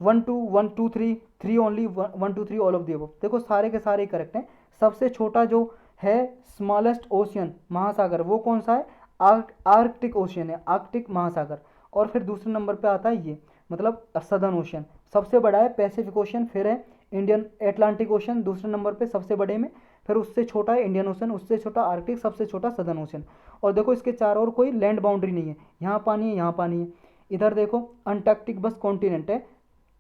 1 2 1 2 3 3 only 1 2 3 all of the above, देखो सारे के सारे करेक्ट हैं। सबसे छोटा जो है स्मॉलेस्ट ओशियन महासागर वो कौन सा है, आर्कटिक ओशियन है, आर्कटिक महासागर। और फिर दूसरे नंबर पे आता है ये, मतलब सदर्न ओशियन। सबसे बड़ा है पैसिफिक ओशियन, फिर है इंडियन एटलांटिक ओशन दूसरे नंबर पे सबसे बड़े में, फिर उससे छोटा है इंडियन ओशन, उससे छोटा आर्कटिक, सबसे छोटा सदर्न ओशन। और देखो इसके चारों ओर कोई लैंड बाउंड्री नहीं है, यहाँ पानी है, यहाँ पानी है। इधर देखो अंटार्कटिक बस कॉन्टिनेंट है,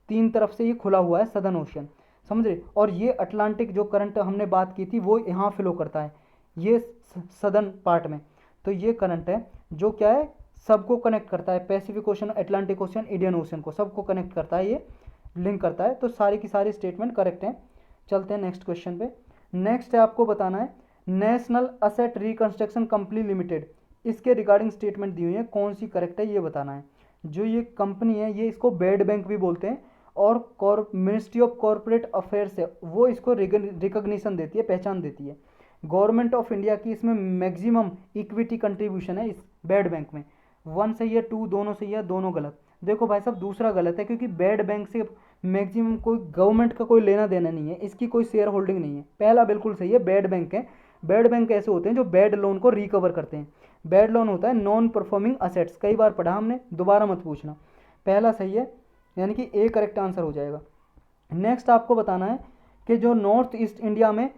तीन तरफ से ये खुला हुआ है सदर्न ओशन, समझे। और ये अटलांटिक जो करंट हमने बात की थी वो यहाँ फ्लो करता है, ये सदर्न पार्ट में। तो ये करंट है जो क्या है, सबको कनेक्ट करता है, Pacific ocean, Atlantic ocean, Indian ocean को, सबको कनेक्ट करता है, ये लिंक करता है। तो सारी की सारी स्टेटमेंट करेक्ट हैं। चलते हैं नेक्स्ट क्वेश्चन पे। नेक्स्ट है आपको बताना है national asset reconstruction company limited, इसके रिगार्डिंग स्टेटमेंट दी हुई है, कौन सी करेक्ट है ये बताना है। जो ये कंपनी है ये इसको बेड बैंक भी बोलते हैं, और मिनिस्ट्री ऑफ कॉरपोरेट अफेयर्स है वो इसको रिकॉग्निशन देती है, पहचान देती है। गवर्नमेंट ऑफ इंडिया की इसमें मैक्सिमम इक्विटी कंट्रीब्यूशन है इस बेड बैंक में। 1 सही है, 2 दोनों सही है, दोनों गलत। देखो भाई साहब दूसरा गलत है, क्योंकि बेड बैंक से मैक्सिमम कोई गवर्नमेंट का कोई लेना देना नहीं है, इसकी कोई शेयर होल्डिंग नहीं है। पहला बिल्कुल सही है, बेड बैंक है। बेड बैंक ऐसे होते हैं जो बेड लोन को रिकवर करते हैं। बेड लोन होता है नॉन परफॉर्मिंग असेट्स, कई बार पढ़ा हमने, दोबारा मत पूछना। पहला सही है, यानी कि ए करेक्ट आंसर हो जाएगा। नेक्स्ट आपको बताना है कि जो नॉर्थ ईस्ट इंडिया में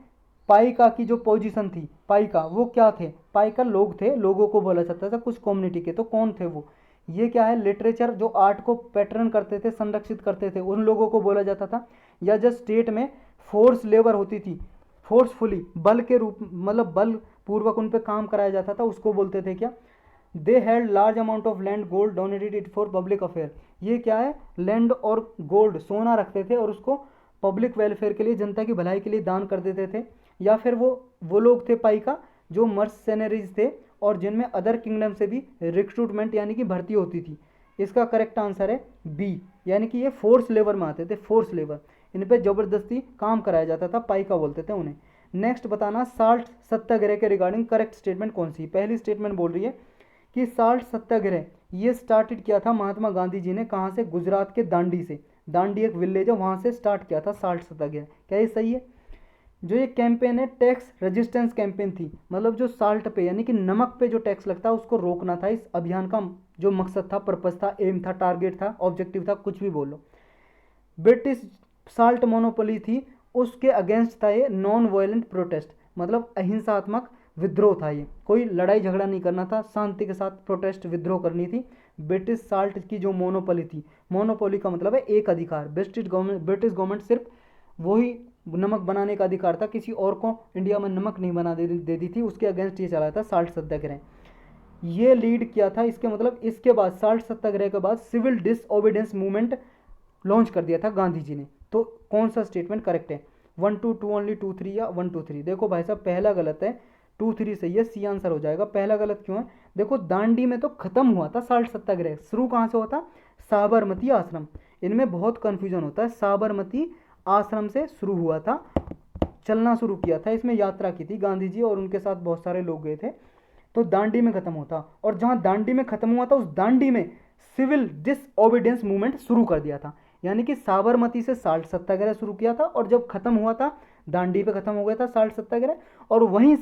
पाइका की जो पोजीशन थी, पाइका वो क्या थे, पाइका लोग थे, लोगों को बोला जाता था कुछ कम्युनिटी के, तो कौन थे वो, ये क्या है, लिटरेचर जो आर्ट को पैटर्न करते थे, संरक्षित करते थे, उन लोगों को बोला जाता था। या जब स्टेट में फोर्स लेबर होती थी, फोर्सफुली बल के रूप, मतलब बल पूर्वक उन पर काम कराया जाता था, उसको बोलते थे क्या, they had large amount of land gold donated it for public affair. ये क्या है, लैंड और गोल्ड सोना रखते थे और उसको पब्लिक वेलफेयर के लिए, जनता की भलाई के लिए दान कर देते थे। या फिर वो लोग थे पाइका जो मर्सनरीज थे, और जिनमें अदर किंगडम से भी रिक्रूटमेंट यानी कि भर्ती होती थी। इसका करेक्ट आंसर है बी, यानी कि ये फोर्स लेबर में आते थे, फोर्स लेबर, इन पे जबरदस्ती काम कराया जाता था, पाइका बोलते थे उन्हें। नेक्स्ट बताना साल्ट सत्याग्रह के रिगार्डिंग करेक्ट स्टेटमेंट कौन सी। पहली स्टेटमेंट बोल रही है कि साल्ट सत्याग्रह ये स्टार्टेड किया था महात्मा गांधी जी ने, कहाँ से, गुजरात के दांडी से। दांडी एक विलेज है, वहाँ से स्टार्ट किया था साल्ट सत्याग्रह। क्या ये सही है। जो ये कैंपेन है टैक्स रेजिस्टेंस कैंपेन थी, मतलब जो साल्ट पे यानी कि नमक पे जो टैक्स लगता है उसको रोकना था इस अभियान का जो मकसद था, पर्पस था, एम था, टारगेट था, ऑब्जेक्टिव था, कुछ भी बोलो। ब्रिटिश साल्ट मोनोपोली थी, उसके अगेंस्ट था ये नॉन वायलेंट प्रोटेस्ट, मतलब अहिंसात्मक विद्रोह था। ये कोई लड़ाई झगड़ा नहीं करना था, शांति के साथ प्रोटेस्ट विद्रोह करनी थी। ब्रिटिश साल्ट की जो मोनोपोली थी, मोनोपोली का मतलब है एक अधिकार, ब्रिटिश गवर्नमेंट सिर्फ वही नमक बनाने का अधिकार था, किसी और को इंडिया में नमक नहीं बना दे दी थी, उसके अगेंस्ट ये चला था साल्ट सत्याग्रह। ये लीड किया था, इसके मतलब इसके बाद साल्ट सत्याग्रह के बाद सिविल डिसओबीडियंस मूवमेंट लॉन्च कर दिया था गांधी जी ने। तो कौन सा स्टेटमेंट करेक्ट है, 1 2 2 ओनली 2 3 या 1 2 3। देखो भाई साहब पहला गलत है, 2 3 सही है, सी आंसर हो जाएगा। पहला गलत क्यों है, देखो दांडी में तो खत्म हुआ था साल्ट सत्याग्रह, शुरू कहाँ से होता, साबरमती आश्रम। इनमें बहुत कन्फ्यूजन होता है, साबरमती आश्रम से शुरू हुआ था, चलना शुरू किया था, इसमें यात्रा की थी गांधी जी और उनके साथ बहुत सारे लोग गए थे। तो दांडी में खत्म होता, और जहां दांडी में खत्म हुआ था उस दांडी में सिविल डिसओबीडियंस मूवमेंट शुरू कर दिया था। यानी कि साबरमती से साल्ट सत्याग्रह शुरू किया था, और जब खत्म हुआ था दांडी पे खत्म हो गया था साल्ट सत्याग्रह, और वहीं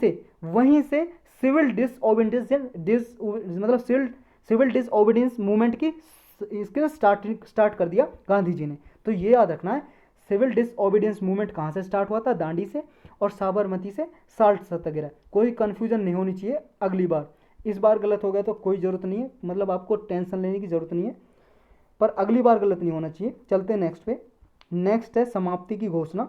से सिविल डिसओबीडियंस मतलब सिविल डिसओबीडियंस मूवमेंट की इसके स्टार्ट कर दिया गांधी जी ने। तो ये याद रखना है, सिविल डिसओबीडियंस मूवमेंट कहाँ से स्टार्ट हुआ था, दांडी से, और साबरमती से साल्ट सत्याग्रह। कोई कन्फ्यूजन नहीं होनी चाहिए अगली बार। इस बार गलत हो गया तो कोई ज़रूरत नहीं है, मतलब आपको टेंशन लेने की ज़रूरत नहीं है, पर अगली बार गलत नहीं होना चाहिए। चलते हैं नेक्स्ट पे। नेक्स्ट है समाप्ति की घोषणा।